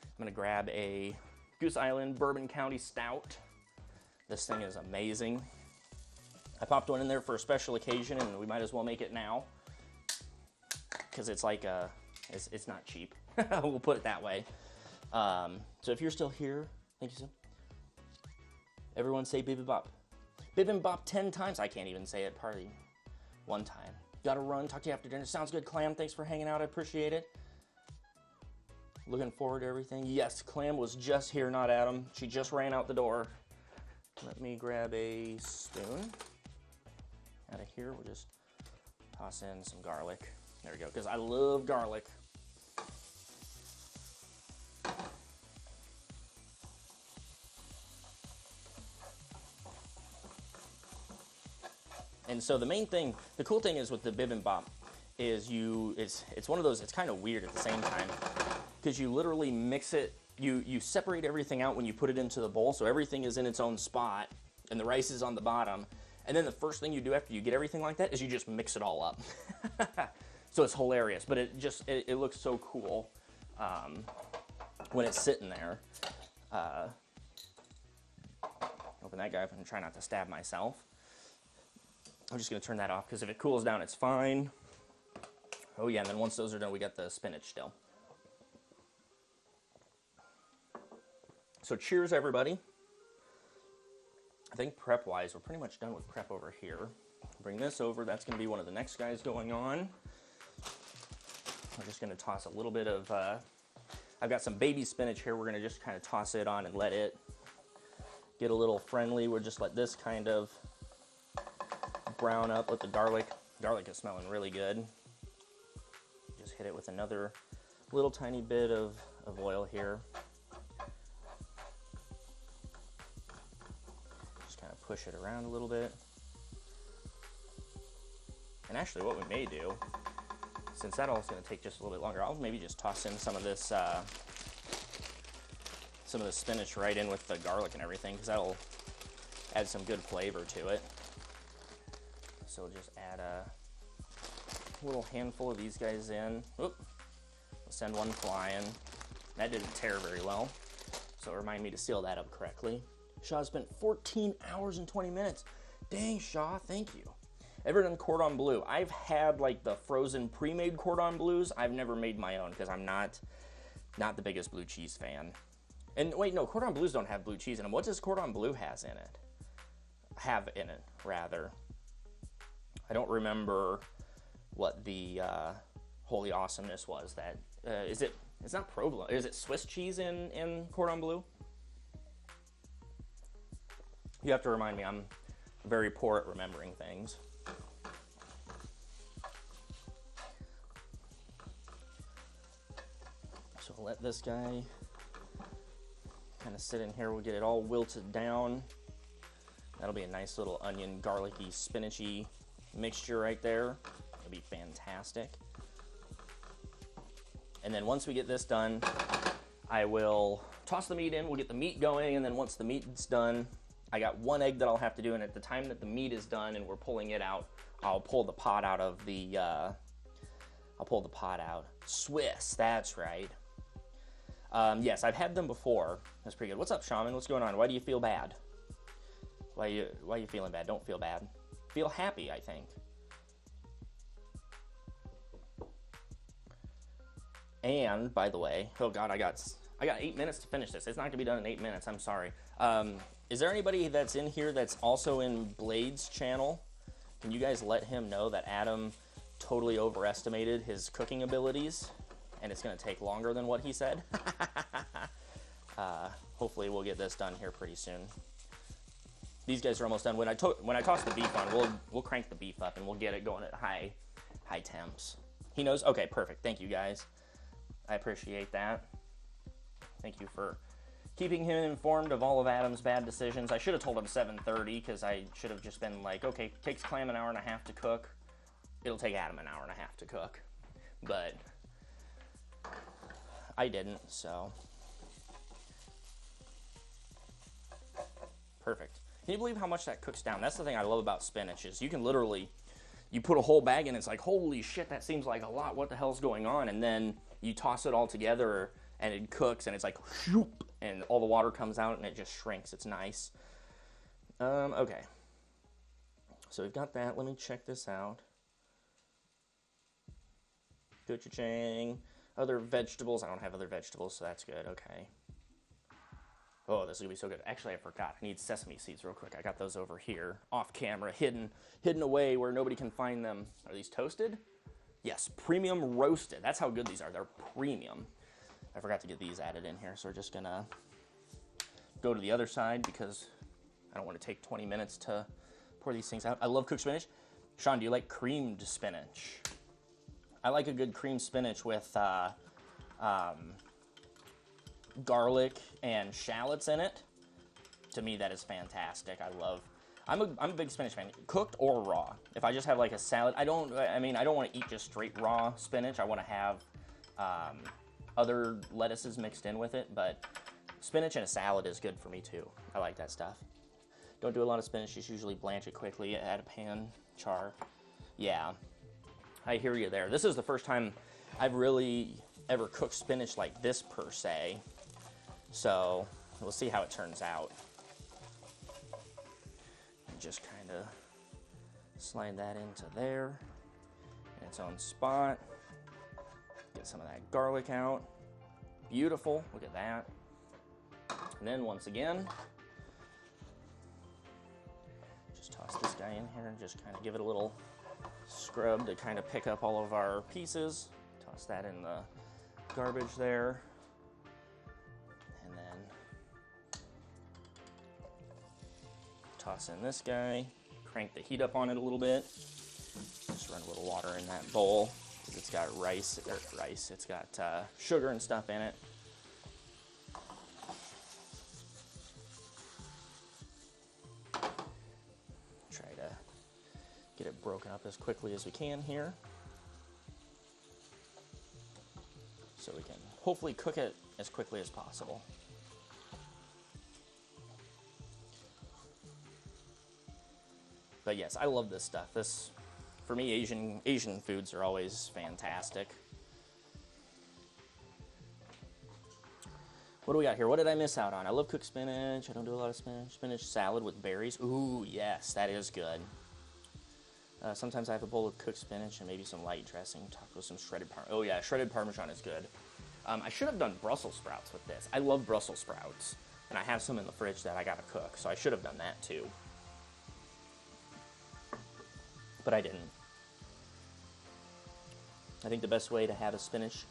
I'm gonna grab a Goose Island Bourbon County Stout. This thing is amazing. I popped one in there for a special occasion, and we might as well make it now because it's like it's not cheap. We'll put it that way. So if you're still here, thank you, sir. Everyone say bibimbap. Bibimbap 10 times. I can't even say it, probably 1 time. Gotta run. Talk to you after dinner. Sounds good, Clam. Thanks for hanging out. I appreciate it. Looking forward to everything. Yes, Clam was just here, not Adam. She just ran out the door. Let me grab a spoon. Out of here, we'll just toss in some garlic. There we go, because I love garlic. And so the main thing, the cool thing is with the bibimbap is it's one of those, it's kind of weird at the same time, because you literally mix it, you separate everything out when you put it into the bowl, so everything is in its own spot, and the rice is on the bottom, and then the first thing you do after you get everything like that is you just mix it all up. So it's hilarious, but it looks so cool when it's sitting there. Open that guy up and try not to stab myself. I'm just going to turn that off, because if it cools down, it's fine. Oh yeah, and then once those are done, we got the spinach still. So cheers, everybody. I think prep-wise, we're pretty much done with prep over here. Bring this over. That's going to be one of the next guys going on. I'm just going to toss a little bit of... I've got some baby spinach here. We're going to just kind of toss it on and let it get a little friendly. We'll just let this kind of brown up with the garlic. Garlic is smelling really good. Just hit it with another little tiny bit of oil here. Just kind of push it around a little bit. And actually what we may do, since that all is going to take just a little bit longer, I'll maybe just toss in some of this spinach right in with the garlic and everything, because that'll add some good flavor to it. So we'll just add a little handful of these guys in. Oop. We'll send one flying. That didn't tear very well, so remind me to seal that up correctly. Shaw spent 14 hours and 20 minutes. Dang, Shaw, thank you. Ever done cordon bleu? I've had like the frozen pre-made cordon bleus. I've never made my own, because I'm not the biggest blue cheese fan. And wait, no, cordon bleus don't have blue cheese in them. What does cordon bleu have in it, rather? I don't remember what the holy awesomeness was. That it's not provolone. Is it Swiss cheese in cordon bleu? You have to remind me. I'm very poor at remembering things. So we'll let this guy kind of sit in here. We'll get it all wilted down. That'll be a nice little onion, garlicky, spinachy mixture right there. It'll be fantastic. And then once we get this done, I will toss the meat in. We'll get the meat going, and then once the meat's done, I got one egg that I'll have to do, and at the time that the meat is done and we're pulling it out, I'll pull the pot out of the, I'll pull the pot out. Swiss, that's right. Yes, I've had them before. That's pretty good. What's up, Shaman? What's going on? Why do you feel bad? Why are you feeling bad? Don't feel bad. Feel happy, I think. And, by the way, oh God, I got 8 minutes to finish this. It's not going to be done in 8 minutes. I'm sorry. Is there anybody that's in here that's also in Blade's channel? Can you guys let him know that Adam totally overestimated his cooking abilities, and it's going to take longer than what he said? Hopefully we'll get this done here pretty soon. These guys are almost done. When I toss the beef on, we'll crank the beef up and we'll get it going at high temps. He knows? Okay, perfect. Thank you, guys. I appreciate that. Thank you for keeping him informed of all of Adam's bad decisions. I should have told him 7:30, because I should have just been like, okay, takes Clam an hour and a half to cook. It'll take Adam an hour and a half to cook. But I didn't, so. Perfect. Can you believe how much that cooks down? That's the thing I love about spinach, is you can literally, you put a whole bag in, it's like, holy shit, that seems like a lot. What the hell's going on? And then you toss it all together and it cooks and it's like, whoop, and all the water comes out and it just shrinks. It's nice. Okay. So we've got that. Let me check this out. Gochujang. Other vegetables. I don't have other vegetables, so that's good. Okay. Oh, this is going to be so good. Actually, I forgot. I need sesame seeds real quick. I got those over here, off camera, hidden away where nobody can find them. Are these toasted? Yes, premium roasted. That's how good these are. They're premium. I forgot to get these added in here, so we're just going to go to the other side because I don't want to take 20 minutes to pour these things out. I love cooked spinach. Sean, do you like creamed spinach? I like a good creamed spinach with garlic and shallots in it. To me, that is fantastic. I'm a big spinach fan, cooked or raw. If I just have like a salad, I don't want to eat just straight raw spinach. I want to have other lettuces mixed in with it, but spinach in a salad is good for me too. I like that stuff. Don't do a lot of spinach, just usually blanch it quickly, add a pan, char. Yeah, I hear you there. This is the first time I've really ever cooked spinach like this per se, so we'll see how it turns out. And just kind of slide that into there in its own spot. Get some of that garlic out. Beautiful, look at that. And then once again, just toss this guy in here and just kind of give it a little scrub to kind of pick up all of our pieces. Toss that in the garbage there. And then toss in this guy. Crank the heat up on it a little bit. Just run a little water in that bowl because it's got it's got sugar and stuff in it. Get it broken up as quickly as we can here, so we can hopefully cook it as quickly as possible. But yes, I love this stuff. This, for me, Asian foods are always fantastic. What do we got here? What did I miss out on? I love cooked spinach. I don't do a lot of spinach. Spinach salad with berries. Ooh, yes, that is good. Sometimes I have a bowl of cooked spinach and maybe some light dressing, topped with some shredded Parmesan. Oh yeah, shredded Parmesan is good. I should have done Brussels sprouts with this. I love Brussels sprouts, and I have some in the fridge that I gotta cook, so I should have done that too. But I didn't. I think the best way to have spinach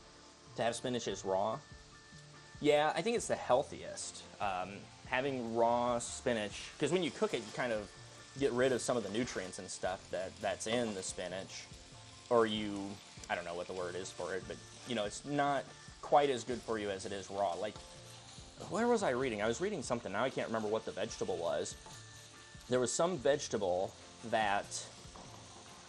is raw. Yeah, I think it's the healthiest. Having raw spinach, because when you cook it, you kind of get rid of some of the nutrients and stuff that's in the spinach, or I don't know what the word is for it, but you know, it's not quite as good for you as it is raw. Like, where was I reading? I was reading something, now I can't remember what the vegetable was. There was some vegetable that,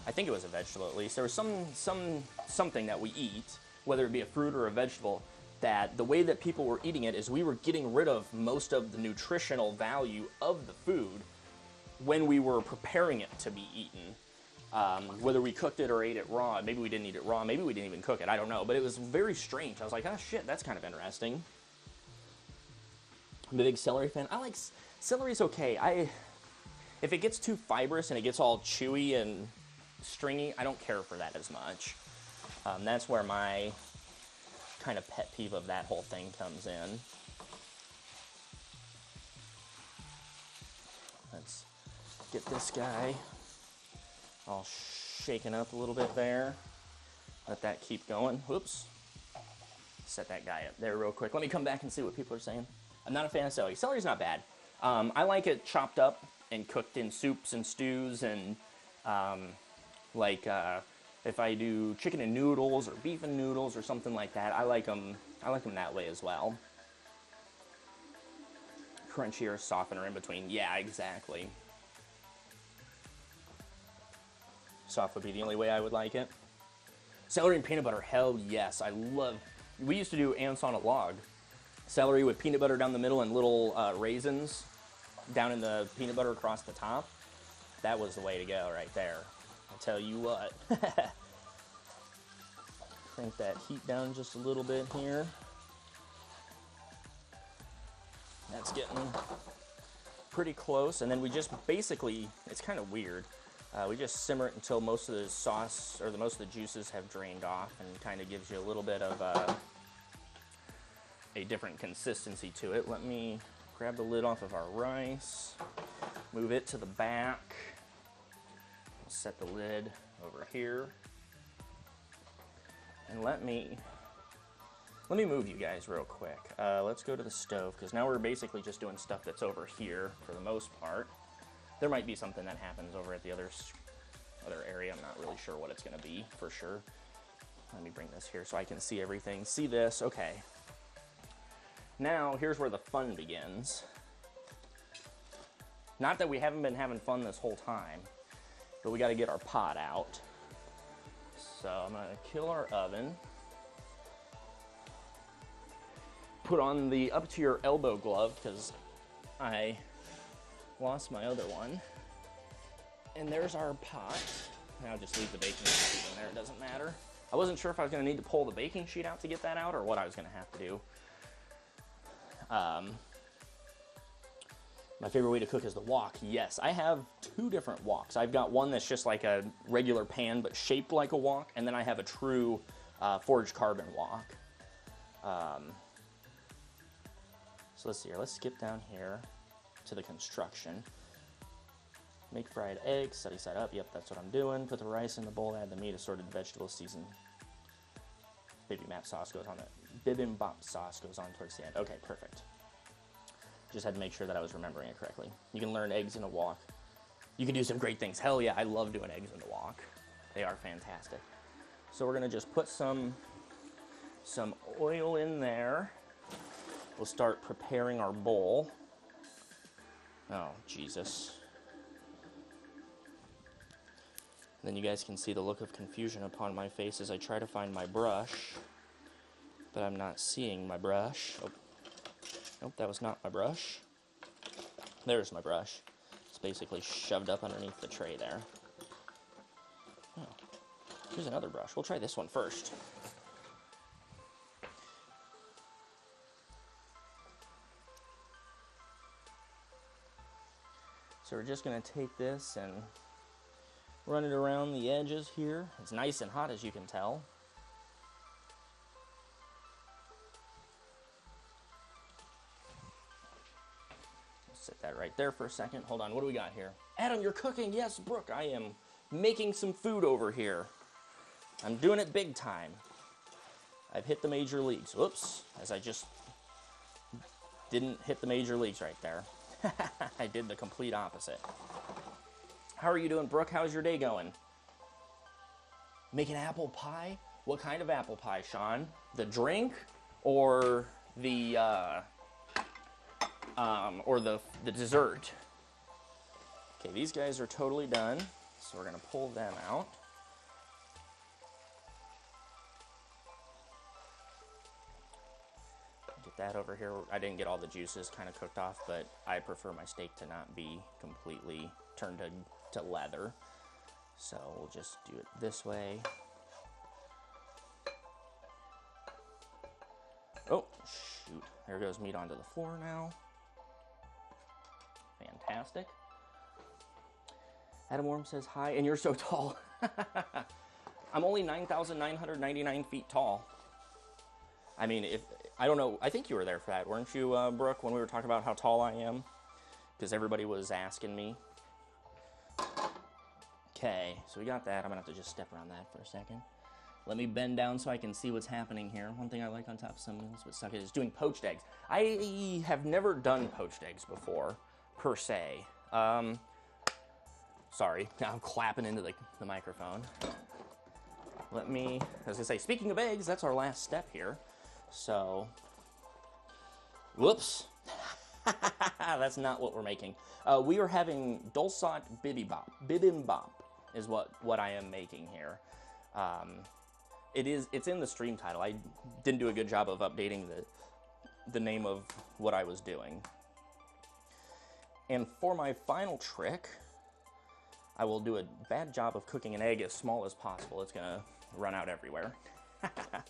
I think it was a vegetable at least, there was something that we eat, whether it be a fruit or a vegetable, that the way that people were eating it is we were getting rid of most of the nutritional value of the food when we were preparing it to be eaten. Whether we cooked it or ate it raw, maybe we didn't eat it raw, maybe we didn't even cook it, I don't know, but it was very strange. I was like, oh shit, that's kind of interesting. I'm a big celery fan. I like, celery's okay. If it gets too fibrous and it gets all chewy and stringy, I don't care for that as much. That's where my kind of pet peeve of that whole thing comes in. Let's get this guy all shaken up a little bit there. Let that keep going. Whoops. Set that guy up there real quick. Let me come back and see what people are saying. I'm not a fan of celery. Celery's not bad. I like it chopped up and cooked in soups and stews, and if I do chicken and noodles or beef and noodles or something like that, I like them that way as well. Crunchier, softener in between. Yeah, exactly. Soft would be the only way I would like it. Celery and peanut butter, hell yes. We used to do ants on a log. Celery with peanut butter down the middle and little raisins down in the peanut butter across the top. That was the way to go right there. I'll tell you what. Crank that heat down just a little bit here. That's getting pretty close, and then we just basically, it's kind of weird, we just simmer it until most of the sauce, or most of the juices have drained off, and kind of gives you a little bit of a different consistency to it. Let me grab the lid off of our rice, move it to the back, set the lid over here, and let me move you guys real quick. Let's go to the stove, because now we're basically just doing stuff that's over here for the most part. There might be something that happens over at the other area. I'm not really sure what it's going to be for sure. Let me bring this here so I can see everything. See this? Okay. Now, here's where the fun begins. Not that we haven't been having fun this whole time, but we got to get our pot out. So I'm going to kill our oven. Put on the up to your elbow glove because I lost my other one. And there's our pot. Now just leave the baking sheet in there, it doesn't matter. I wasn't sure if I was going to need to pull the baking sheet out to get that out or what I was going to have to do. My favorite way to cook is the wok. Yes, I have 2 different woks. I've got one that's just like a regular pan but shaped like a wok, and then I have a true forged carbon wok. So let's see here. Let's skip down here to the construction. Make fried eggs, sunny side up. Yep, that's what I'm doing. Put the rice in the bowl, add the meat, assorted vegetables, season. Bibimbap sauce goes on the Bibimbap sauce goes on towards the end. Okay, perfect. Just had to make sure that I was remembering it correctly. You can learn eggs in a wok. You can do some great things. Hell yeah, I love doing eggs in the wok. They are fantastic. So we're gonna just put some oil in there. We'll start preparing our bowl. Oh, Jesus. Then you guys can see the look of confusion upon my face as I try to find my brush, but I'm not seeing my brush. Oh. Nope, that was not my brush. There's my brush. It's basically shoved up underneath the tray there. Oh, here's another brush. We'll try this one first. So we're just going to take this and run it around the edges here. It's nice and hot, as you can tell. Set that right there for a second. Hold on, what do we got here? Adam, you're cooking. Yes, Brooke, I am making some food over here. I'm doing it big time. I've hit the major leagues. Whoops, as I just didn't hit the major leagues right there. I did the complete opposite. How are you doing, Brooke? How's your day going? Making apple pie? What kind of apple pie, Sean? The drink or the dessert? Okay, these guys are totally done, so we're gonna pull them out. Get that over here. I didn't get all the juices kind of cooked off, but I prefer my steak to not be completely turned to leather. So we'll just do it this way. Oh, shoot. There goes meat onto the floor now. Fantastic. Adam Worm says hi, and you're so tall. I'm only 9,999 feet tall. I mean, I don't know, I think you were there for that, weren't you, Brooke, when we were talking about how tall I am? Because everybody was asking me. Okay, so we got that. I'm gonna have to just step around that for a second. Let me bend down so I can see what's happening here. One thing I like on top of some meals but suck is doing poached eggs. I have never done poached eggs before, per se. Sorry, now I'm clapping into the microphone. I was gonna say, speaking of eggs, that's our last step here. So, whoops. That's not what we're making. We are having Dolsot Bibimbap. Bibimbap is what I am making here. It's in the stream title. I didn't do a good job of updating the name of what I was doing. And for my final trick, I will do a bad job of cooking an egg as small as possible. It's gonna run out everywhere. I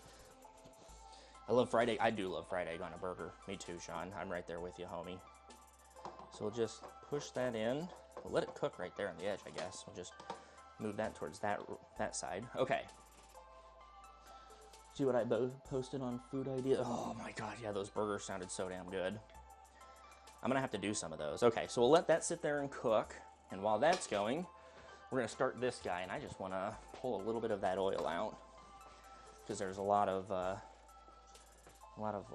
love fried egg. I do love fried egg on a burger. Me too, Sean. I'm right there with you, homie. So we'll just push that in. We'll let it cook right there on the edge, I guess. We'll just move that towards that side. Okay. See what I posted on Food Idea? Oh my god, yeah, those burgers sounded so damn good. I'm gonna have to do some of those. Okay, so we'll let that sit there and cook. And while that's going, we're gonna start this guy. And I just wanna pull a little bit of that oil out because there's a lot of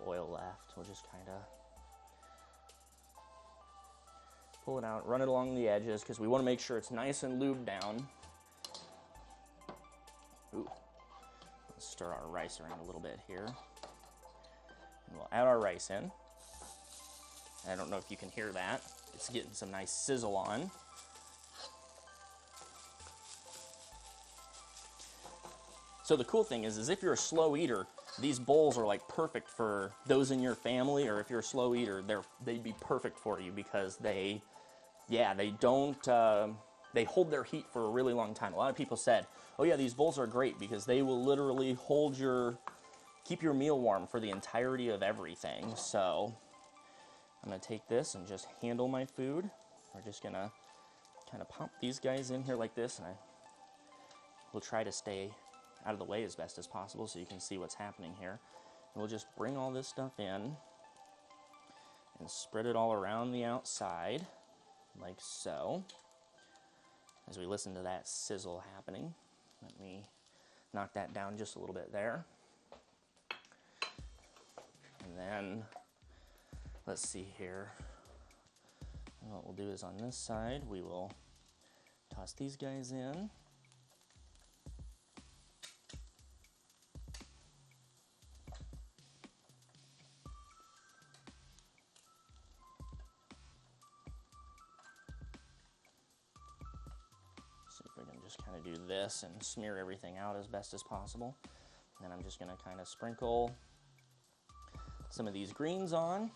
oil left. We'll just kind of pull it out, run it along the edges because we want to make sure it's nice and lubed down. Ooh. Let's stir our rice around a little bit here. And we'll add our rice in. I don't know if you can hear that. It's getting some nice sizzle on. So the cool thing is if you're a slow eater, these bowls are like perfect for those in your family, or if you're a slow eater, they'd be perfect for you because they hold their heat for a really long time. A lot of people said, oh yeah, these bowls are great because they will literally keep your meal warm for the entirety of everything. So I'm gonna take this and just handle my food. We're just gonna kind of pop these guys in here like this, and we'll try to stay out of the way as best as possible so you can see what's happening here. And we'll just bring all this stuff in and spread it all around the outside, like so. As we listen to that sizzle happening, let me knock that down just a little bit there. And then, let's see here. What we'll do is on this side, we will toss these guys in. See if we can just kind of do this and smear everything out as best as possible. And then I'm just going to kind of sprinkle some of these greens on.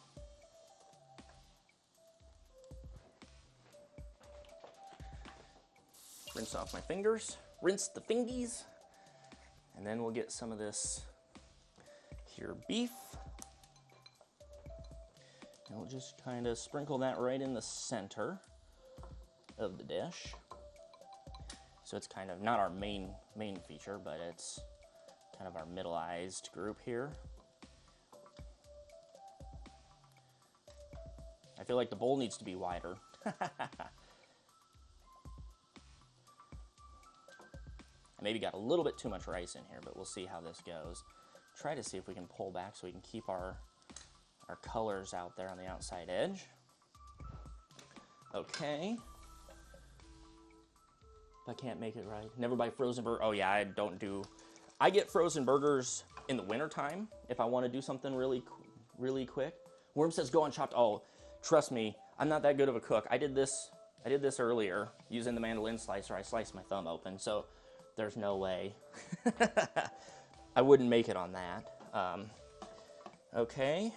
Rinse off my fingers, rinse the fingies, and then we'll get some of this here beef. And we'll just kind of sprinkle that right in the center of the dish. So it's kind of not our main feature, but it's kind of our middle-ized group here. I feel like the bowl needs to be wider. I maybe got a little bit too much rice in here, but we'll see how this goes. Try to see if we can pull back so we can keep our colors out there on the outside edge. Okay. If I can't make it right. Never buy frozen burger. Oh yeah, I get frozen burgers in the wintertime if I want to do something really quick. Worm says go on Chopped. Oh, trust me, I'm not that good of a cook. I did this earlier using the mandolin slicer. I sliced my thumb open, so there's no way I wouldn't make it on that. Okay.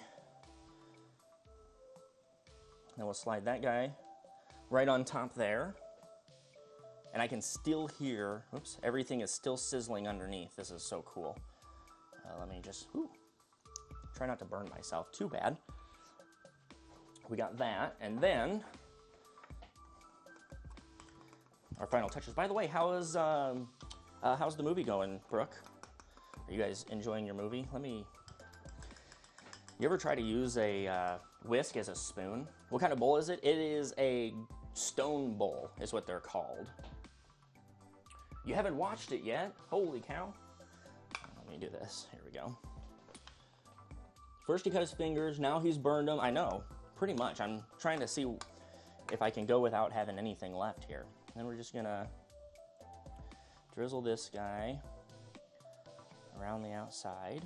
Then we'll slide that guy right on top there. And I can still hear, oops, everything is still sizzling underneath. This is so cool. Let me just, try not to burn myself too bad. We got that, and then our final touches. By the way, how's the movie going, Brooke? Are you guys enjoying your movie? You ever try to use a whisk as a spoon? What kind of bowl is it? It is a stone bowl, is what they're called. You haven't watched it yet? Holy cow. Let me do this. Here we go. First he cut his fingers, now he's burned them. I know, pretty much. I'm trying to see if I can go without having anything left here. Then we're just gonna drizzle this guy around the outside.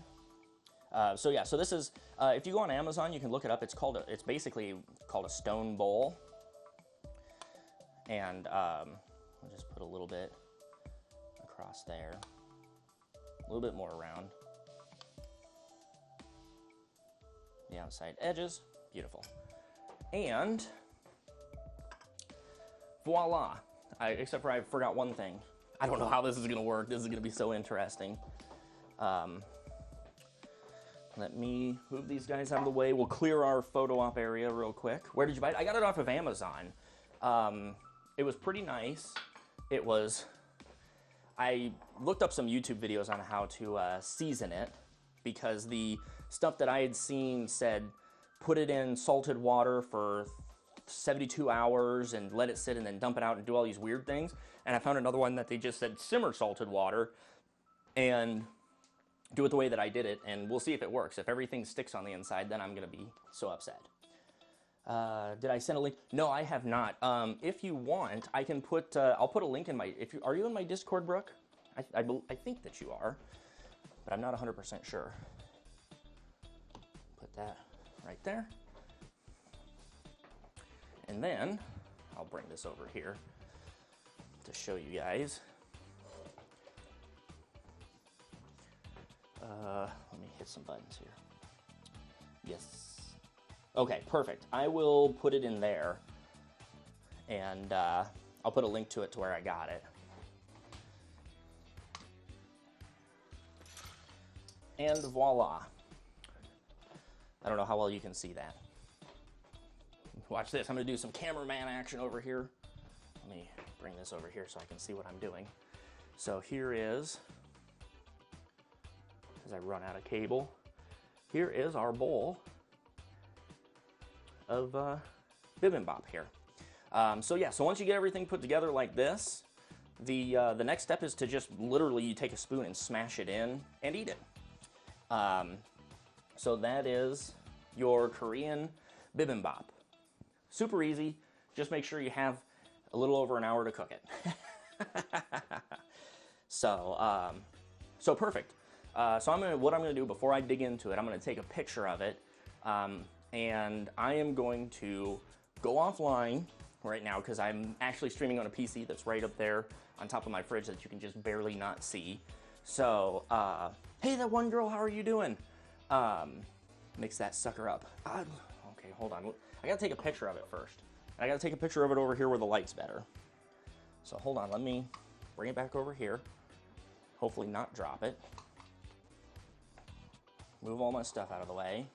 So this is, if you go on Amazon, you can look it up. It's basically called a stone bowl. And I'll just put a little bit across there, a little bit more around the outside edges. Beautiful. And voila. Except for I forgot one thing. I don't know how this is going to work. This is going to be so interesting. Let me move these guys out of the way. We'll clear our photo op area real quick. Where did you buy it? I got it off of Amazon. It was pretty nice. I looked up some YouTube videos on how to season it, because the stuff that I had seen said put it in salted water for 72 hours and let it sit and then dump it out and do all these weird things. And I found another one that they just said simmer salted water and do it the way that I did it, and we'll see if it works. If everything sticks on the inside, then I'm going to be so upset. Did I send a link? No, I have not. If you want, I can put, I'll put a link in my, are you in my Discord, Brooke? I think that you are, but I'm not 100% sure. Put that right there. And then I'll bring this over here to show you guys. Let me hit some buttons here. Yes. Okay, perfect. I will put it in there, and I'll put a link to it to where I got it. And voila. I don't know how well you can see that. Watch this. I'm going to do some cameraman action over here. Let me bring this over here so I can see what I'm doing. So here is, as I run out of cable, here is our bowl of bibimbap here. So yeah, so once you get everything put together like this, the next step is to just literally you take a spoon and smash it in and eat it. So that is your Korean bibimbap. Super easy. Just make sure you have a little over an hour to cook it. So perfect. So what I'm gonna do before I dig into it, I'm gonna take a picture of it, and I am going to go offline right now because I'm actually streaming on a PC that's right up there on top of my fridge that you can just barely not see. So, hey, that one girl, how are you doing? Mix that sucker up. Okay, hold on. I gotta take a picture of it first. I gotta take a picture of it over here where the light's better. So hold on, let me bring it back over here. Hopefully not drop it. Move all my stuff out of the way.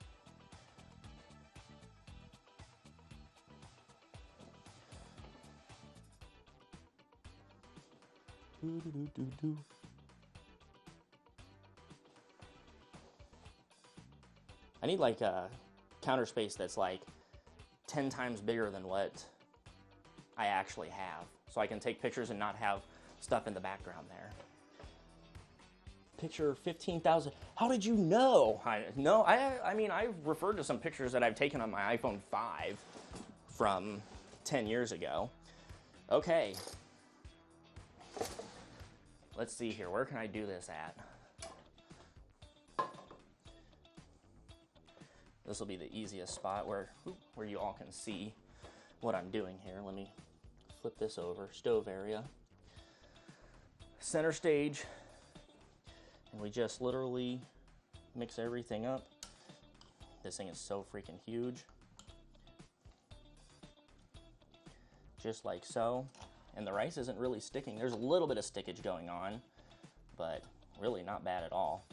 I need like a counter space that's like 10 times bigger than what I actually have, so I can take pictures and not have stuff in the background there. Picture 15,000. How did you know? I mean, I've referred to some pictures that I've taken on my iPhone 5 from 10 years ago. Okay. Let's see here. Where can I do this at? This will be the easiest spot where you all can see what I'm doing here. Let me flip this over. Stove area. Center stage. And we just literally mix everything up. This thing is so freaking huge. Just like so. And the rice isn't really sticking. There's a little bit of stickage going on, but really not bad at all.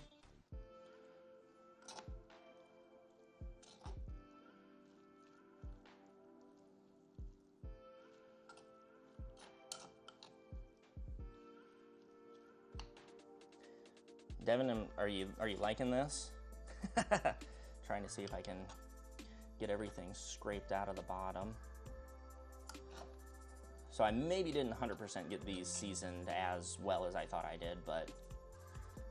Devin, are you liking this? Trying to see if I can get everything scraped out of the bottom. So I maybe didn't 100% get these seasoned as well as I thought I did, but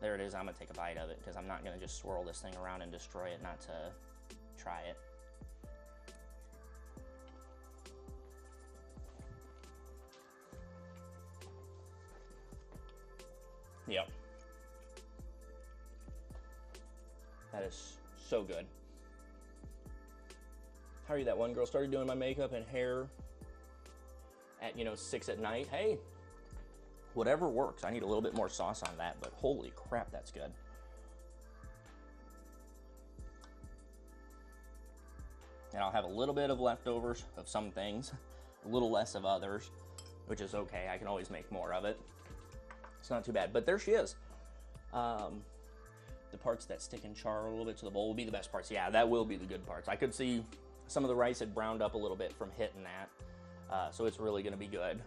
there it is. I'm gonna take a bite of it because I'm not gonna just swirl this thing around and destroy it, not to try it. Yep. That is so good. How are you? That one girl started doing my makeup and hair at 6 at night. Hey, whatever works. I need a little bit more sauce on that, but holy crap, that's good. And I'll have a little bit of leftovers of some things, a little less of others, which is okay. I can always make more of it. It's not too bad, but there she is. The parts that stick and char a little bit to the bowl will be the best parts. Yeah, that will be the good parts. I could see some of the rice had browned up a little bit from hitting that, so it's really gonna be good.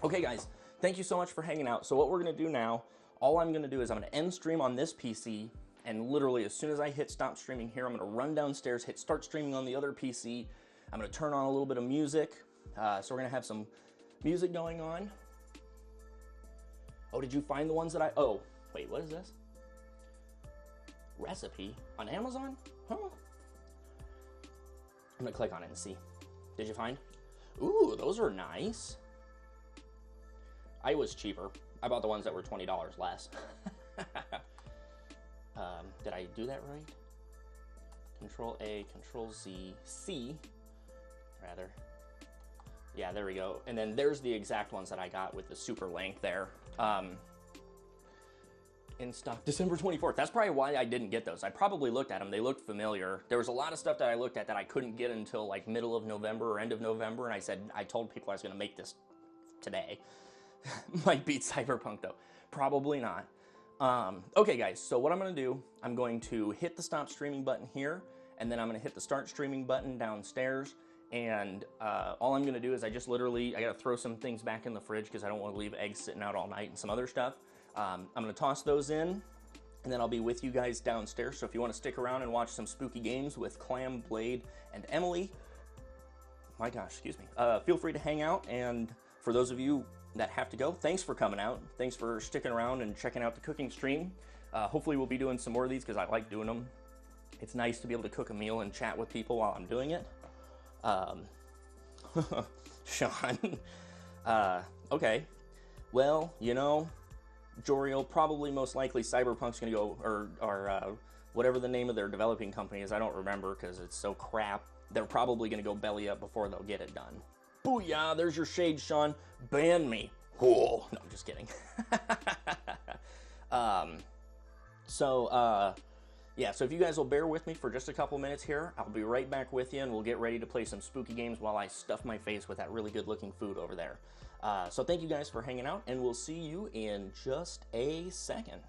Okay guys, thank you so much for hanging out. So what we're gonna do now, all I'm gonna do is I'm gonna end stream on this PC, and literally as soon as I hit stop streaming here, I'm gonna run downstairs, hit start streaming on the other PC. I'm gonna turn on a little bit of music. So we're gonna have some music going on. Oh, did you find the ones that oh, wait, what is this? Recipe on Amazon? Huh? I'm gonna click on it and see. Did you find? Ooh, those are nice. I was cheaper. I bought the ones that were $20 less. Did I do that right? Control A, Control Z, C. rather. Yeah, there we go. And then there's the exact ones that I got with the super length there. In stock December 24th. That's probably why I didn't get those. I probably looked at them. They looked familiar. There was a lot of stuff that I looked at that I couldn't get until like middle of November or end of November, and I told people I was going to make this today. Might beat Cyberpunk though. Probably not. Okay guys, so what I'm going to do, I'm going to hit the stop streaming button here, and then I'm going to hit the start streaming button downstairs, and all I'm going to do is I got to throw some things back in the fridge because I don't want to leave eggs sitting out all night and some other stuff. I'm going to toss those in, and then I'll be with you guys downstairs. So if you want to stick around and watch some spooky games with Clam, Blade, and Emily, my gosh, excuse me, feel free to hang out. And for those of you that have to go, thanks for coming out. Thanks for sticking around and checking out the cooking stream. Hopefully we'll be doing some more of these because I like doing them. It's nice to be able to cook a meal and chat with people while I'm doing it. Sean. Okay. Well, you know, Joriel, probably most likely Cyberpunk's going to go, or whatever the name of their developing company is, I don't remember because it's so crap. They're probably going to go belly up before they'll get it done. Booyah, there's your shade, Sean. Ban me. Whoa. No, I'm just kidding. Yeah, so if you guys will bear with me for just a couple minutes here, I'll be right back with you, and we'll get ready to play some spooky games while I stuff my face with that really good-looking food over there. So thank you guys for hanging out, and we'll see you in just a second.